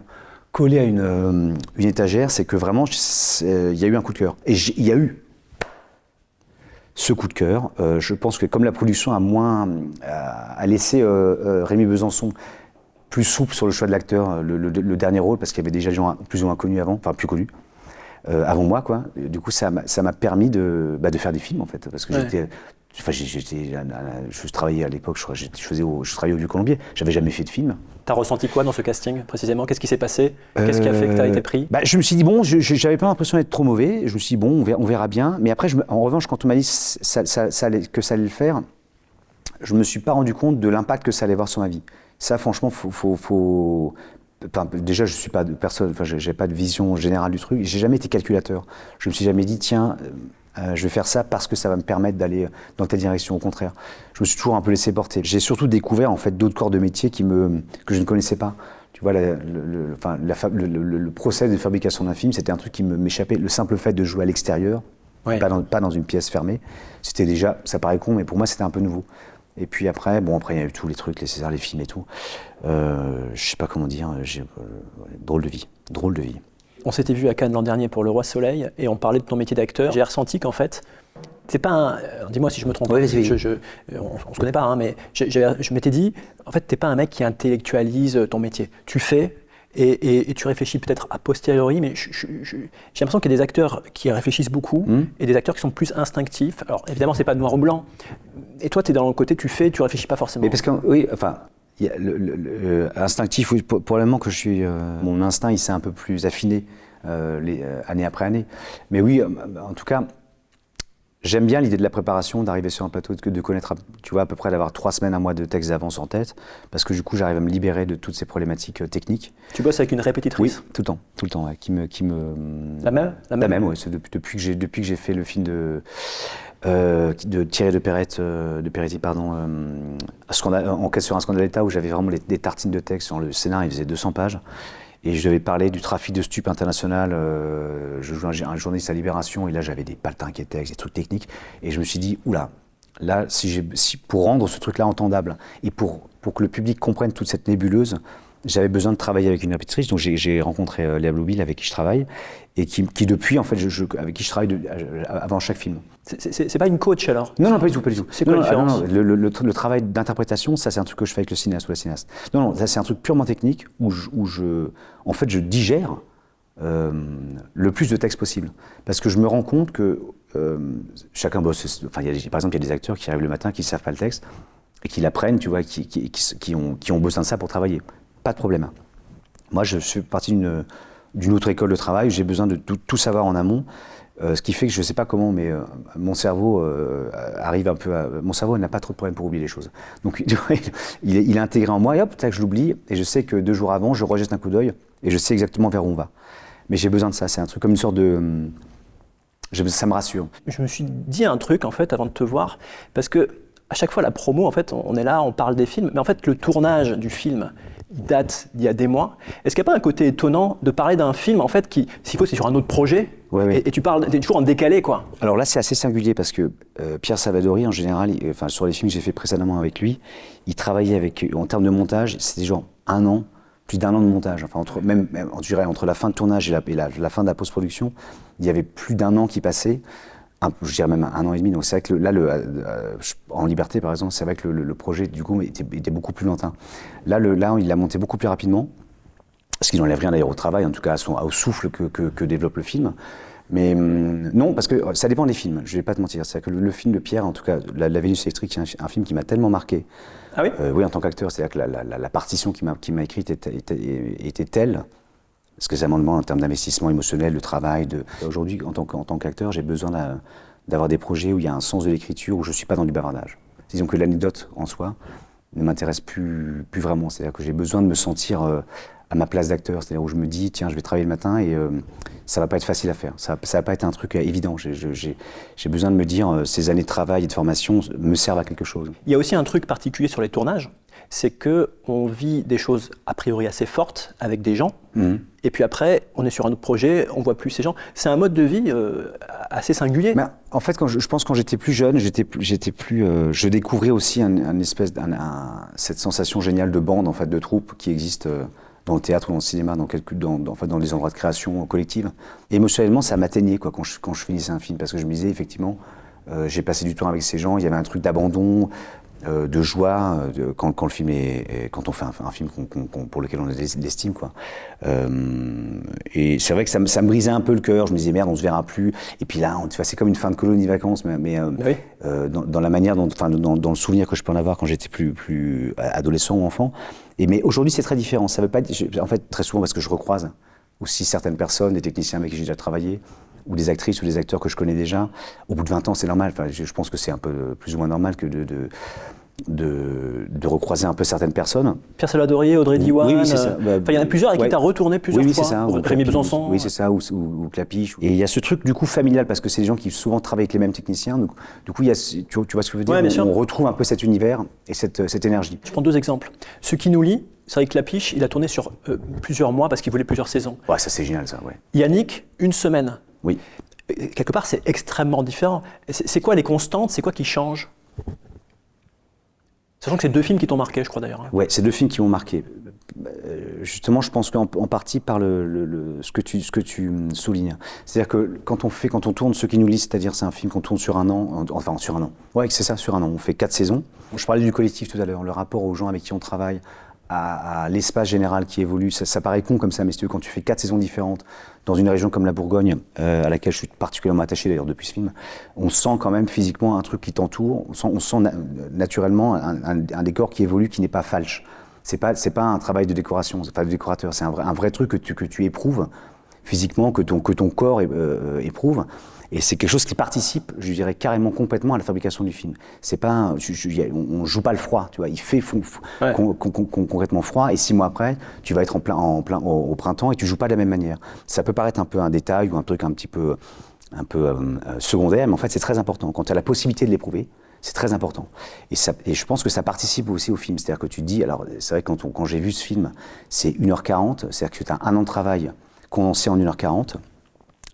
collée à une étagère, c'est que vraiment, il y a eu un coup de cœur. Et il y a eu ce coup de cœur. Je pense que comme la production a laissé Rémi Besançon plus souple sur le choix de l'acteur, le dernier rôle, parce qu'il y avait déjà des gens plus ou moins connus avant, enfin plus connus, avant moi, quoi. Du coup, ça m'a permis de faire des films, en fait, parce que je travaillais à l'époque, je travaillais au Vieux-Colombier, j'avais jamais fait de film. T'as ressenti quoi dans ce casting, précisément? Qu'est-ce qui s'est passé? Qu'est-ce qui a fait que t'as été pris? Je me suis dit, bon, j'avais pas l'impression d'être trop mauvais, je me suis dit, bon, on verra bien, mais après, en revanche, quand on m'a dit que ça allait le faire, je me suis pas rendu compte de l'impact que ça allait avoir sur ma vie. Ça, franchement, déjà, je suis pas de personne. Enfin, j'ai pas de vision générale du truc. J'ai jamais été calculateur. Je me suis jamais dit, tiens, je vais faire ça parce que ça va me permettre d'aller dans telle direction. Au contraire, je me suis toujours un peu laissé porter. J'ai surtout découvert en fait d'autres corps de métier que je ne connaissais pas. Tu vois, le process de fabrication d'un film, c'était un truc qui m'échappait. Le simple fait de jouer à l'extérieur, pas dans une pièce fermée, c'était déjà, ça paraît con, mais pour moi, c'était un peu nouveau. Et puis après, il y a eu tous les trucs, les Césars, les films et tout. Je sais pas comment dire, drôle de vie. On s'était vu à Cannes l'an dernier pour Le Roi Soleil et on parlait de ton métier d'acteur. J'ai ressenti qu'en fait, c'est pas dis-moi si je me trompe. Oui. On se connaît pas, hein, mais je m'étais dit, en fait, t'es pas un mec qui intellectualise ton métier. Tu fais et tu réfléchis peut-être a posteriori, mais j'ai l'impression qu'il y a des acteurs qui réfléchissent beaucoup et des acteurs qui sont plus instinctifs. Alors évidemment, c'est pas noir ou blanc. Et toi, tu es dans le côté, tu fais, tu réfléchis pas forcément. Mais parce que, oui, enfin, il y a instinctif, oui, probablement que mon instinct, il s'est un peu plus affiné année après année. Mais oui, en tout cas, J'aime bien l'idée de la préparation, d'arriver sur un plateau, de connaître, tu vois, à peu près d'avoir 3 semaines, un mois de texte d'avance en tête, parce que du coup, j'arrive à me libérer de toutes ces problématiques techniques. Tu bosses avec une répétitrice? Oui, tout le temps, ouais, qui me. La même? La même, oui. Depuis que j'ai fait le film de Thierry de Peretti, pardon, Enquête sur un scandale d'État, où j'avais vraiment des tartines de texte. Sur le scénario, il faisait 200 pages. Et je devais parler du trafic de stupes international. Je jouais un journaliste à Libération, et là j'avais des paltinques et textes, des trucs techniques. Et je me suis dit, oula, là, pour rendre ce truc-là entendable, et pour que le public comprenne toute cette nébuleuse, j'avais besoin de travailler avec une répétitrice. Donc j'ai rencontré Léa Bloubil, avec qui je travaille, et qui depuis, en fait, avec qui je travaille avant chaque film. C'est pas une coach alors? Non, pas du tout, pas du tout. C'est quoi la différence? Non, le travail d'interprétation, ça c'est un truc que je fais avec le cinéaste ou la cinéaste. Non, ça c'est un truc purement technique où je digère le plus de texte possible. Parce que je me rends compte que chacun bosse. Enfin, par exemple, il y a des acteurs qui arrivent le matin, qui ne savent pas le texte, et qui l'apprennent, tu vois, qui ont besoin de ça pour travailler. Pas de problème. Moi, je suis parti d'une autre école de travail, j'ai besoin de tout savoir en amont. Ce qui fait que je ne sais pas comment, mais mon cerveau arrive un peu à... Mon cerveau n'a pas trop de problème pour oublier les choses. Donc il est intégré en moi, et hop, tac, je l'oublie, et je sais que 2 jours avant, je rejette un coup d'œil, et je sais exactement vers où on va. Mais j'ai besoin de ça, c'est un truc comme une sorte de... ça me rassure. Je me suis dit un truc, en fait, avant de te voir, parce que à chaque fois, la promo, en fait, on est là, on parle des films, mais en fait, le tournage du film, il date d'il y a des mois. Est-ce qu'il n'y a pas un côté étonnant de parler d'un film, en fait, qui, s'il faut, c'est sur un autre projet, ouais. et tu parles, t'es toujours en décalé, quoi. Alors là, c'est assez singulier, parce que Pierre Salvadori, en général, sur les films que j'ai fait précédemment avec lui, il travaillait en termes de montage, c'était genre plus d'1 an de montage. Enfin, entre la fin de tournage et la fin de la post-production, il y avait plus d'1 an qui passait. Je dirais même 1 an et demi. Donc c'est vrai que là, en Liberté, par exemple, c'est vrai que le projet, du coup, était beaucoup plus lointain. Là, il l'a monté beaucoup plus rapidement, parce qu'il n'enlève rien d'ailleurs au travail, en tout cas au souffle que développe le film. Mais non, parce que ça dépend des films, je ne vais pas te mentir. C'est-à-dire que le film de Pierre, en tout cas, La Vénus électrique, c'est un film qui m'a tellement marqué. Ah oui? Oui, en tant qu'acteur. C'est-à-dire que la partition qu'il m'a écrite était telle, parce que ça m'en demande en termes d'investissement émotionnel, de travail. Aujourd'hui, en tant qu'acteur, j'ai besoin d'avoir des projets où il y a un sens de l'écriture, où je ne suis pas dans du bavardage. Disons que l'anecdote en soi ne m'intéresse plus vraiment. C'est-à-dire que j'ai besoin de me sentir à ma place d'acteur. C'est-à-dire où je me dis, tiens, je vais travailler le matin et ça ne va pas être facile à faire. Ça ne va pas être un truc évident. J'ai besoin de me dire, ces années de travail et de formation me servent à quelque chose. Il y a aussi un truc particulier sur les tournages, c'est qu'on vit des choses a priori assez fortes avec des gens, et puis après, on est sur un autre projet, on ne voit plus ces gens. C'est un mode de vie assez singulier. Mais en fait, je pense que quand j'étais plus jeune, je découvrais aussi cette sensation géniale de bande, en fait, de troupe qui existe dans le théâtre ou dans le cinéma, dans les endroits de création collective. Et émotionnellement, ça m'atteignait quand je finissais un film, parce que je me disais, effectivement, j'ai passé du temps avec ces gens, il y avait un truc d'abandon, de joie quand le film quand on fait un film pour lequel on a de l'estime, quoi. Et c'est vrai que ça me brisait un peu le cœur. Je me disais merde, on se verra plus. Et puis là, c'est comme une fin de colonie vacances, mais oui. Dans la manière dans le souvenir que je peux en avoir quand j'étais plus adolescent ou enfant. Mais aujourd'hui, c'est très différent. Ça veut pas en fait, très souvent, parce que je recroise aussi certaines personnes, des techniciens avec qui j'ai déjà travaillé, ou des actrices ou des acteurs que je connais déjà. Au bout de 20 ans, c'est normal. Enfin, je pense que c'est un peu plus ou moins normal que de recroiser un peu certaines personnes. Pierre Salvadori, Audrey Diwan, oui, c'est ça. Il y en a plusieurs avec qui tu as retourné plusieurs fois. C'est ça. Rémi Besançon. Oui, c'est ça, ou Clapiche. Et il y a ce truc du coup familial, parce que c'est des gens qui souvent travaillent avec les mêmes techniciens. Donc, du coup, tu vois ce que je veux dire, ouais, on retrouve un peu cet univers et cette énergie. Je prends 2 exemples. Ce qui nous lie, c'est vrai que Clapiche, il a tourné sur plusieurs mois parce qu'il voulait plusieurs saisons. Ouais, ça c'est génial, ça, ouais. Yannick, 1 semaine. Oui. Quelque part, c'est extrêmement différent. C'est quoi les constantes? C'est quoi qui change? Sachant que c'est 2 films qui t'ont marqué, je crois d'ailleurs. Ouais, c'est 2 films qui m'ont marqué. Justement, je pense qu'en partie par ce que tu soulignes. C'est-à-dire que quand on tourne Ce qui nous lie, c'est-à-dire c'est un film qu'on tourne sur 1 an, enfin sur 1 an. Ouais, c'est ça, sur 1 an. On fait 4 saisons. Je parlais du collectif tout à l'heure, le rapport aux gens avec qui on travaille, à l'espace général qui évolue. Ça paraît con comme ça, mais quand tu fais 4 saisons différentes dans une région comme la Bourgogne, à laquelle je suis particulièrement attaché d'ailleurs depuis ce film, on sent quand même physiquement un truc qui t'entoure, on sent naturellement un décor qui évolue, qui n'est pas falche. C'est pas un travail de décoration, c'est pas de décorateur, c'est un vrai truc que tu éprouves, physiquement, que ton corps éprouve. Et c'est quelque chose qui participe, je dirais, carrément complètement à la fabrication du film. C'est pas, on joue pas le froid, tu vois. Il fait concrètement froid, et 6 mois après, tu vas être au printemps et tu joues pas de la même manière. Ça peut paraître un peu un détail ou un truc un petit peu secondaire, mais en fait, c'est très important. Quand tu as la possibilité de l'éprouver, c'est très important. Et je pense que ça participe aussi au film. C'est-à-dire que tu te dis, alors c'est vrai que quand j'ai vu ce film, c'est 1h40, c'est-à-dire que tu as 1 an de travail condensé en 1h40.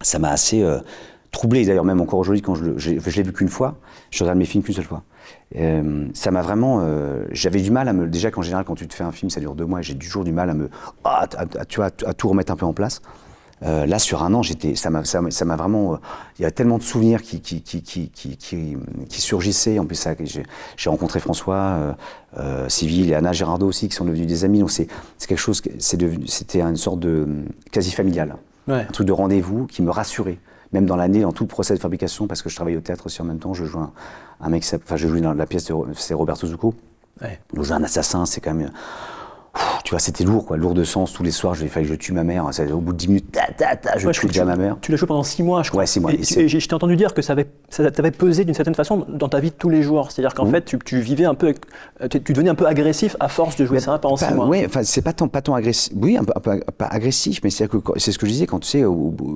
Ça m'a assez troublé, d'ailleurs même encore aujourd'hui, quand je l'ai vu qu'une fois, je regarde mes films qu'une seule fois. Ça m'a vraiment... j'avais du mal à me... Déjà qu'en général, quand tu te fais un film, ça dure 2 mois, et j'ai toujours du mal à tout remettre un peu en place. Là, sur 1 an, ça m'a vraiment... il y a tellement de souvenirs qui surgissaient. En plus, j'ai rencontré François Civil et Anna Girardot aussi, qui sont devenus des amis. Donc c'est quelque chose... C'était une sorte de quasi familial. Ouais. Un truc de rendez-vous qui me rassurait. Même dans l'année, dans tout le procès de fabrication, parce que je travaillais au théâtre aussi en même temps, je joue un mec, je jouais dans la pièce, c'est Roberto Zucco. Ouais. Je joue un assassin, c'est quand même... tu vois, c'était lourd, quoi, lourd de sens. Tous les soirs, il fallait que je tue ma mère. Au bout de 10 minutes, je tue déjà ma mère. Tu l'as joué pendant 6 mois, je crois. Ouais, 6 mois. Et je t'ai entendu dire que ça t'avait pesé d'une certaine façon dans ta vie de tous les jours. C'est-à-dire qu'en fait, tu vivais un peu, tu devenais un peu agressif à force de jouer ça pendant 6 mois. Oui, enfin, c'est pas tant agressif. Oui, un peu pas agressif, mais c'est ce que je disais quand tu sais,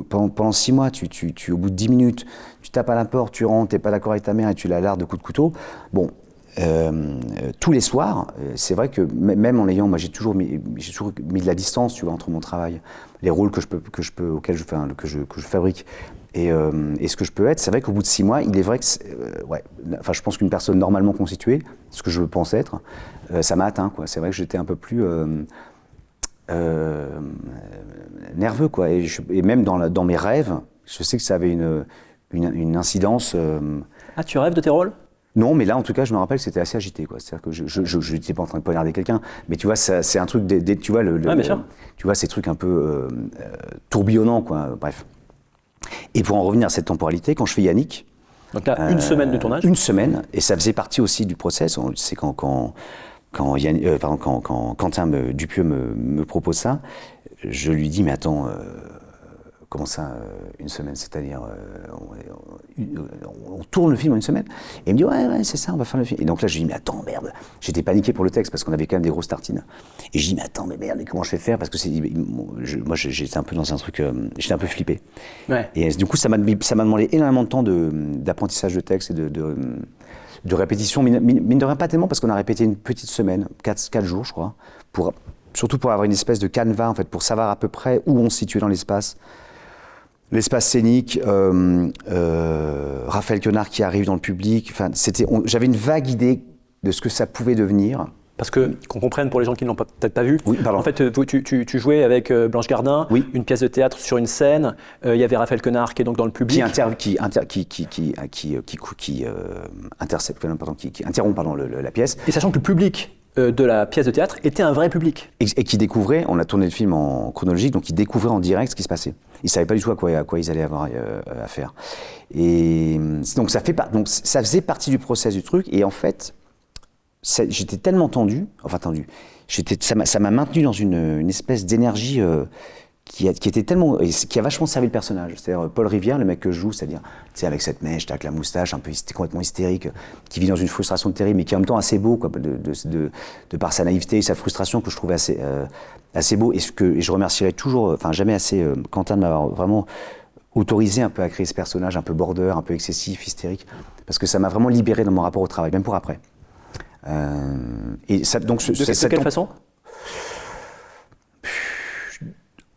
pendant 6 mois, au bout de 10 minutes, tu tapes à la porte, tu rentres, t'es pas d'accord avec ta mère et tu la lardes de coups de couteau. Bon. Tous les soirs, c'est vrai que même en ayant, moi j'ai toujours mis de la distance, tu vois, entre mon travail, les rôles auxquels je fabrique et ce que je peux être. C'est vrai qu'au bout de 6 mois, il est vrai que, je pense qu'une personne normalement constituée, ce que je pense être, ça m'a atteint, quoi. C'est vrai que j'étais un peu plus nerveux, quoi. Et même dans mes rêves, je sais que ça avait une incidence. Ah, tu rêves de tes rôles ? Non, mais là, en tout cas, je me rappelle que c'était assez agité, quoi. C'est-à-dire que je n'étais pas en train de poignarder quelqu'un, mais tu vois, c'est un truc, tu vois, tu vois, ces trucs un peu tourbillonnants, quoi. Bref. Et pour en revenir à cette temporalité, quand je fais Yannick... Donc là, 1 semaine de tournage. 1 semaine, et ça faisait partie aussi du process. C'est quand Quentin Dupieux me propose ça, je lui dis, mais attends... Comment ça, 1 semaine? C'est-à-dire, on tourne le film en 1 semaine? Et il me dit, ouais, c'est ça, on va faire le film. Et donc là, je lui dis, mais attends, merde. J'étais paniqué pour le texte parce qu'on avait quand même des grosses tartines. Et je dis, mais attends, mais merde, comment je vais faire? Parce que moi, j'étais un peu dans un truc, j'étais un peu flippé. Ouais. Et du coup, ça m'a demandé énormément de temps d'apprentissage de texte et de répétition. Mine de rien, pas tellement, parce qu'on a répété une petite semaine, 4 jours, je crois, surtout pour avoir une espèce de canevas, en fait, pour savoir à peu près où on se situait dans l'espace. L'espace scénique, Raphaël Quenard qui arrive dans le public, enfin, j'avais une vague idée de ce que ça pouvait devenir. Parce que, qu'on comprenne pour les gens qui ne l'ont peut-être pas vu, oui, en fait, tu jouais avec Blanche Gardin, oui. Une pièce de théâtre sur une scène, il y avait Raphaël Quenard qui est donc dans le public. Qui interrompt la pièce. Et sachant que le public de la pièce de théâtre était un vrai public. Et qui découvrait, on a tourné le film en chronologique, donc ils découvraient en direct ce qui se passait. Ils ne savaient pas du tout à quoi ils allaient avoir affaire. Et donc ça faisait partie du process du truc, et en fait, j'étais tellement tendu, ça m'a maintenu dans une espèce d'énergie qui était tellement, qui a vachement servi le personnage. C'est-à-dire Paul Rivière, le mec que je joue, c'est-à-dire, tu sais, avec cette mèche, avec la moustache, un peu complètement hystérique, qui vit dans une frustration terrible, mais qui est en même temps assez beau, quoi, de par sa naïveté et sa frustration, que je trouvais assez beau, et je remercierai toujours, jamais assez, Quentin de m'avoir vraiment autorisé un peu à créer ce personnage un peu border, un peu excessif, hystérique, parce que ça m'a vraiment libéré dans mon rapport au travail, même pour après. Et ça, donc, de quelle façon ?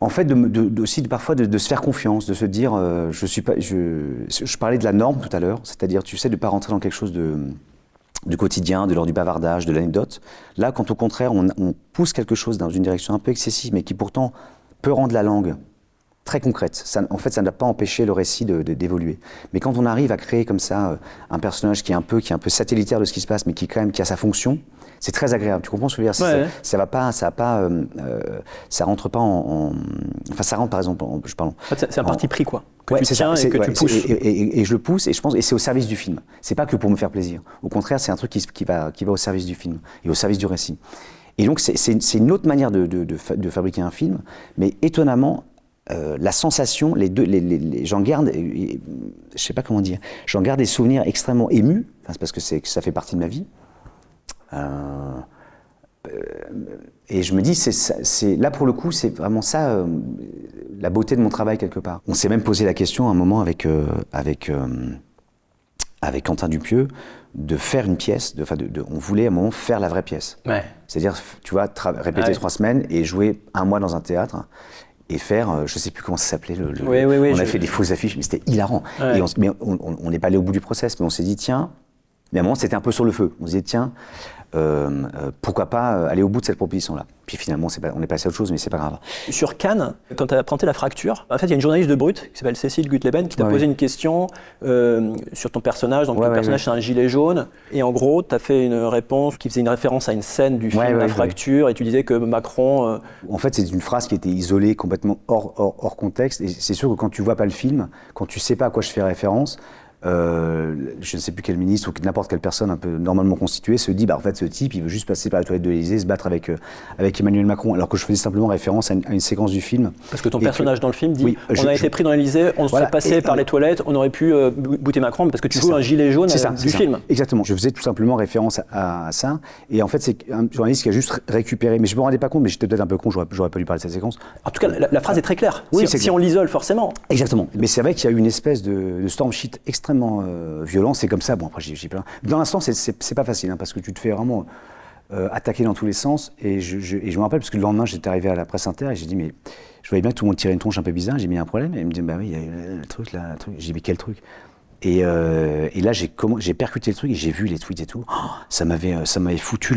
En fait, aussi parfois de se faire confiance, de se dire, je parlais de la norme tout à l'heure, c'est-à-dire, tu sais, de ne pas rentrer dans quelque chose de quotidien, de l'ordre du bavardage, de l'anecdote. Là, quand au contraire, on pousse quelque chose dans une direction un peu excessive, mais qui pourtant peut rendre la langue très concrète. En fait, ça ne doit pas empêcher le récit d'évoluer. Mais quand on arrive à créer comme ça un personnage qui est un peu satellitaire de ce qui se passe, mais qui a sa fonction, c'est très agréable. Tu comprends ce que je veux dire? Ouais. Ça rentre pas enfin, ça rentre par exemple. C'est un parti pris, quoi. Que tu tiens et que tu pousses. Et je le pousse, et je pense, et c'est au service du film. C'est pas que pour me faire plaisir. Au contraire, c'est un truc qui va au service du film et au service du récit. Et donc, c'est une autre manière de fabriquer un film, mais étonnamment, la sensation, j'en garde, je sais pas comment dire, j'en garde des souvenirs extrêmement émus, c'est parce que ça fait partie de ma vie. Et je me dis, là pour le coup, c'est vraiment ça, la beauté de mon travail quelque part. On s'est même posé la question à un moment avec Quentin Dupieux de faire une pièce, on voulait à un moment faire la vraie pièce. Ouais. C'est-à-dire, tu vois, répéter 3 semaines et jouer 1 mois dans un théâtre et faire, je sais plus comment ça s'appelait, on a fait des fausses affiches, mais c'était hilarant. Ouais. Et on n'est pas allé au bout du process, mais on s'est dit, tiens, mais à un moment c'était un peu sur le feu. On se dit, tiens, pourquoi pas aller au bout de cette proposition-là. Puis finalement, on est passé à autre chose, mais c'est pas grave. Sur Cannes, quand tu as présenté La Fracture, en fait, il y a une journaliste de Brut qui s'appelle Cécile Gutleben qui t'a posé une question sur ton personnage. Donc, ton personnage, c'est un gilet jaune. Et en gros, tu as fait une réponse qui faisait une référence à une scène du film La Fracture. Et tu disais que Macron... En fait, c'est une phrase qui était isolée, complètement hors contexte. Et c'est sûr que quand tu vois pas le film, quand tu sais pas à quoi je fais référence, je ne sais plus quel ministre ou n'importe quelle personne un peu normalement constituée se dit en fait ce type il veut juste passer par la toilette de l'Élysée, se battre avec Emmanuel Macron, alors que je faisais simplement référence à une séquence du film. Parce que ton personnage dans le film dit on a été pris dans l'Élysée, on serait passé par les toilettes, on aurait pu bouter Macron parce que tu joues un gilet jaune du film. Exactement, je faisais tout simplement référence à ça, et en fait c'est un journaliste qui a juste récupéré, mais je me rendais pas compte, mais j'étais peut-être un peu con, j'aurais pas dû parler de cette séquence. En tout cas la phrase est très claire, si on l'isole forcément. Exactement, mais c'est vrai qu'il y a eu une espèce de storm shit extrêmement violent, c'est comme ça. Bon, après, j'ai plein. Dans l'instant, c'est pas facile, parce que tu te fais vraiment attaquer dans tous les sens. Et je me rappelle, parce que le lendemain, j'étais arrivé à la Presse Inter et j'ai dit, mais je voyais bien que tout le monde tirait une tronche un peu bizarre. J'ai mis un problème. Et il me dit, bah oui, il y a le truc là, le truc. J'ai dit, mais quel truc? Et là, j'ai percuté le truc et j'ai vu les tweets et tout. Oh, ça m'avait foutu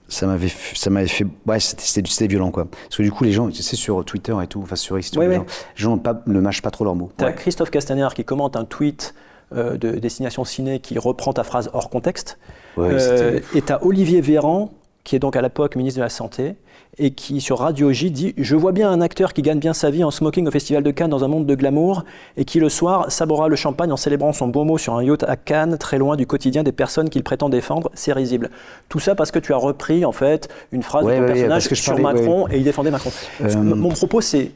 ça m'avait fait, ouais, c'était violent, quoi. Parce que du coup, les gens, tu sais, sur Twitter et tout, enfin sur X, les gens ne mâchent pas trop leurs mots. T'as Christophe Castaner qui commente un tweet de Destination Ciné qui reprend ta phrase hors contexte. Et t'as Olivier Véran, qui est donc à l'époque ministre de la Santé, et qui, sur Radio J, dit « Je vois bien un acteur qui gagne bien sa vie en smoking au Festival de Cannes dans un monde de glamour et qui, le soir, saborera le champagne en célébrant son beau mot sur un yacht à Cannes, très loin du quotidien des personnes qu'il prétend défendre. C'est risible. » Tout ça parce que tu as repris, en fait, une phrase de ton personnage sur Macron et il défendait Macron. Mon propos, c'est,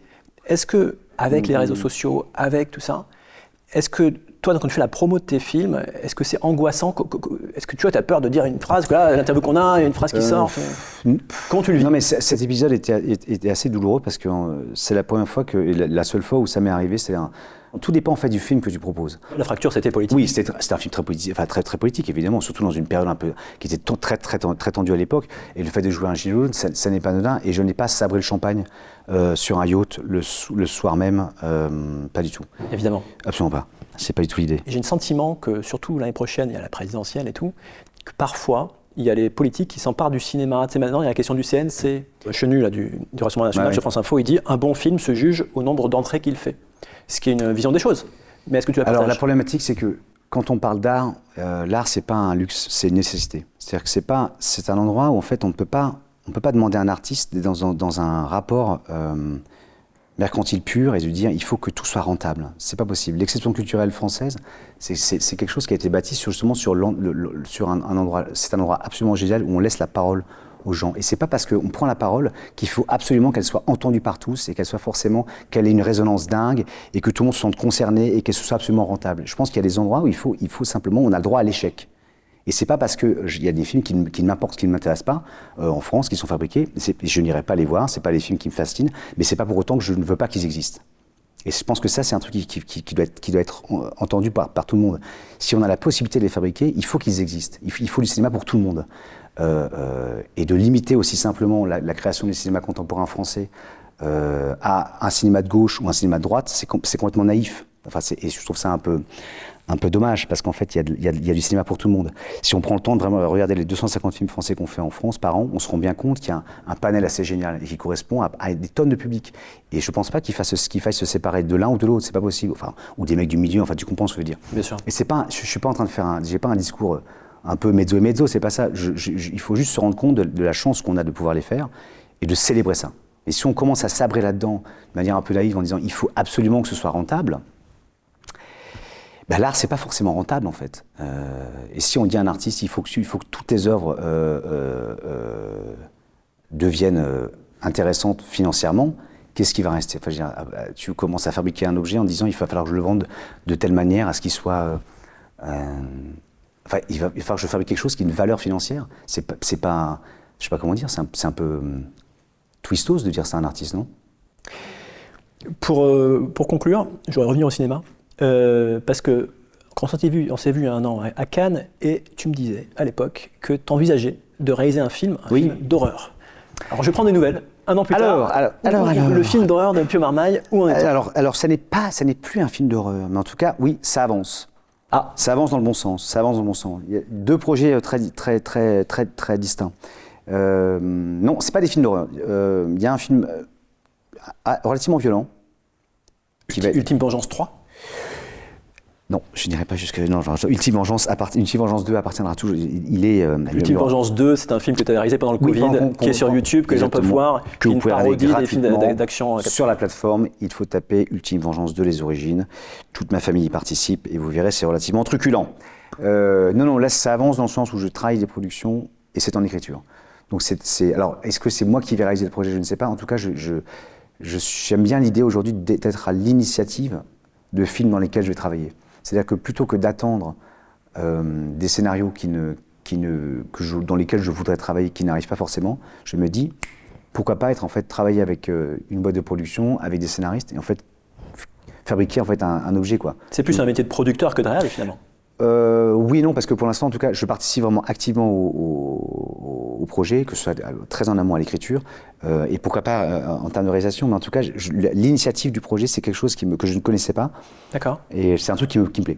est-ce que, avec les réseaux sociaux, avec tout ça, est-ce que toi, quand tu fais la promo de tes films, est-ce que c'est angoissant? Est-ce que tu as peur de dire une phrase? Là, l'interview qu'on a, il y a une phrase qui sort. Comment tu le vis? Non, mais cet épisode était assez douloureux parce que c'est la première fois, la seule fois où ça m'est arrivé. Tout dépend en fait du film que tu proposes. La Fracture, c'était politique. Oui, c'était un film très politique, enfin très politique évidemment, surtout dans une période un peu qui était très tendue à l'époque. Et le fait de jouer un gilet jaune, ça n'est pas anodin. Et je n'ai pas sabré le champagne sur un yacht le soir même, pas du tout. Évidemment. Absolument pas. C'est pas du tout l'idée. J'ai le sentiment que, surtout l'année prochaine, il y a la présidentielle et tout, que parfois, il y a les politiques qui s'emparent du cinéma. Tu sais, maintenant, il y a la question du CNC. Chenu, là, du Rassemblement National, chez France Info, il dit « Un bon film se juge au nombre d'entrées qu'il fait ». Ce qui est une vision des choses. Mais est-ce que tu la partages? Alors, la problématique, c'est que quand on parle d'art, l'art, c'est pas un luxe, c'est une nécessité. C'est-à-dire que c'est un endroit où, en fait, on ne peut pas demander à un artiste d'être dans un rapport mercantile pur et de dire il faut que tout soit rentable. C'est pas possible. L'exception culturelle française, c'est quelque chose qui a été bâti justement sur un endroit. C'est un endroit absolument génial où on laisse la parole aux gens. Et c'est pas parce qu'on prend la parole qu'il faut absolument qu'elle soit entendue par tous et qu'elle ait une résonance dingue et que tout le monde se sente concerné et qu'elle soit absolument rentable. Je pense qu'il y a des endroits où il faut simplement, on a le droit à l'échec. Et c'est pas parce qu'il y a des films qui ne m'intéressent pas en France, qui sont fabriqués, je n'irai pas les voir, c'est pas les films qui me fascinent, mais c'est pas pour autant que je ne veux pas qu'ils existent. Et je pense que ça, c'est un truc qui doit être entendu par tout le monde. Si on a la possibilité de les fabriquer, il faut qu'ils existent. Il faut du cinéma pour tout le monde. Et de limiter aussi simplement la création du cinéma contemporain français à un cinéma de gauche ou un cinéma de droite, c'est complètement naïf. Enfin, et je trouve ça un peu dommage, parce qu'en fait, il y a du cinéma pour tout le monde. Si on prend le temps de vraiment regarder les 250 films français qu'on fait en France par an, on se rend bien compte qu'il y a un panel assez génial et qui correspond à des tonnes de public. Et je ne pense pas qu'il faille se séparer de l'un ou de l'autre, c'est pas possible. Enfin, ou des mecs du milieu, enfin, tu comprends ce que je veux dire. Bien sûr. Et je suis pas en train de faire j'ai pas un discours un peu mezzo et mezzo, c'est pas ça. Il faut juste se rendre compte de la chance qu'on a de pouvoir les faire et de célébrer ça. Et si on commence à sabrer là-dedans de manière un peu naïve en disant il faut absolument que ce soit rentable, l'art, c'est pas forcément rentable en fait. Et si on dit à un artiste, il faut que toutes tes œuvres deviennent intéressantes financièrement, qu'est-ce qui va rester? Enfin, je veux dire, tu commences à fabriquer un objet en disant il va falloir que je le vende de telle manière à ce qu'il soit... Enfin, il va falloir que je fabrique quelque chose qui a une valeur financière. C'est pas je sais pas comment dire, c'est un peu twistos de dire ça à un artiste, non? Pour conclure, je voudrais revenir au cinéma, parce que quand on s'est vu il y a un an à Cannes, et tu me disais à l'époque que tu envisageais de réaliser un film d'horreur. Alors je vais prendre des nouvelles. Un an plus tard, le film d'horreur de Pio Marmaille, où en est-il? Alors ça n'est plus un film d'horreur, mais en tout cas, oui, ça avance. Ah, ça avance dans le bon sens. Ça avance dans le bon sens. Il y a deux projets très distincts. Non, c'est pas des films d'horreur. Il y a un film relativement violent. Ultime Vengeance 3. Non, je n'irai pas jusque... Non, Ultime Vengeance 2 appartiendra toujours... Il est... Ultime Vengeance 2, c'est un film que tu as réalisé pendant le Covid, qui est sur YouTube, que les gens peuvent voir, qui est une parodie des films d'action. Sur la plateforme, il faut taper Ultime Vengeance 2, les origines. Toute ma famille y participe, et vous verrez, c'est relativement truculent. Non, là, ça avance dans le sens où je travaille des productions, et c'est en écriture. Donc, alors, est-ce que c'est moi qui vais réaliser le projet? Je ne sais pas. En tout cas, j'aime bien l'idée aujourd'hui d'être à l'initiative de films dans lesquels je vais travailler. C'est-à-dire que plutôt que d'attendre des scénarios dans lesquels je voudrais travailler, qui n'arrivent pas forcément, je me dis, pourquoi pas travailler avec une boîte de production, avec des scénaristes, et en fait, fabriquer un objet, quoi. C'est plus un métier de producteur que de réal, finalement. Oui et non, parce que pour l'instant, en tout cas, je participe vraiment activement au projet, que ce soit très en amont à l'écriture, et pourquoi pas en termes de réalisation, mais en tout cas, l'initiative du projet, c'est quelque chose que je ne connaissais pas. D'accord. Et c'est un truc qui me plaît.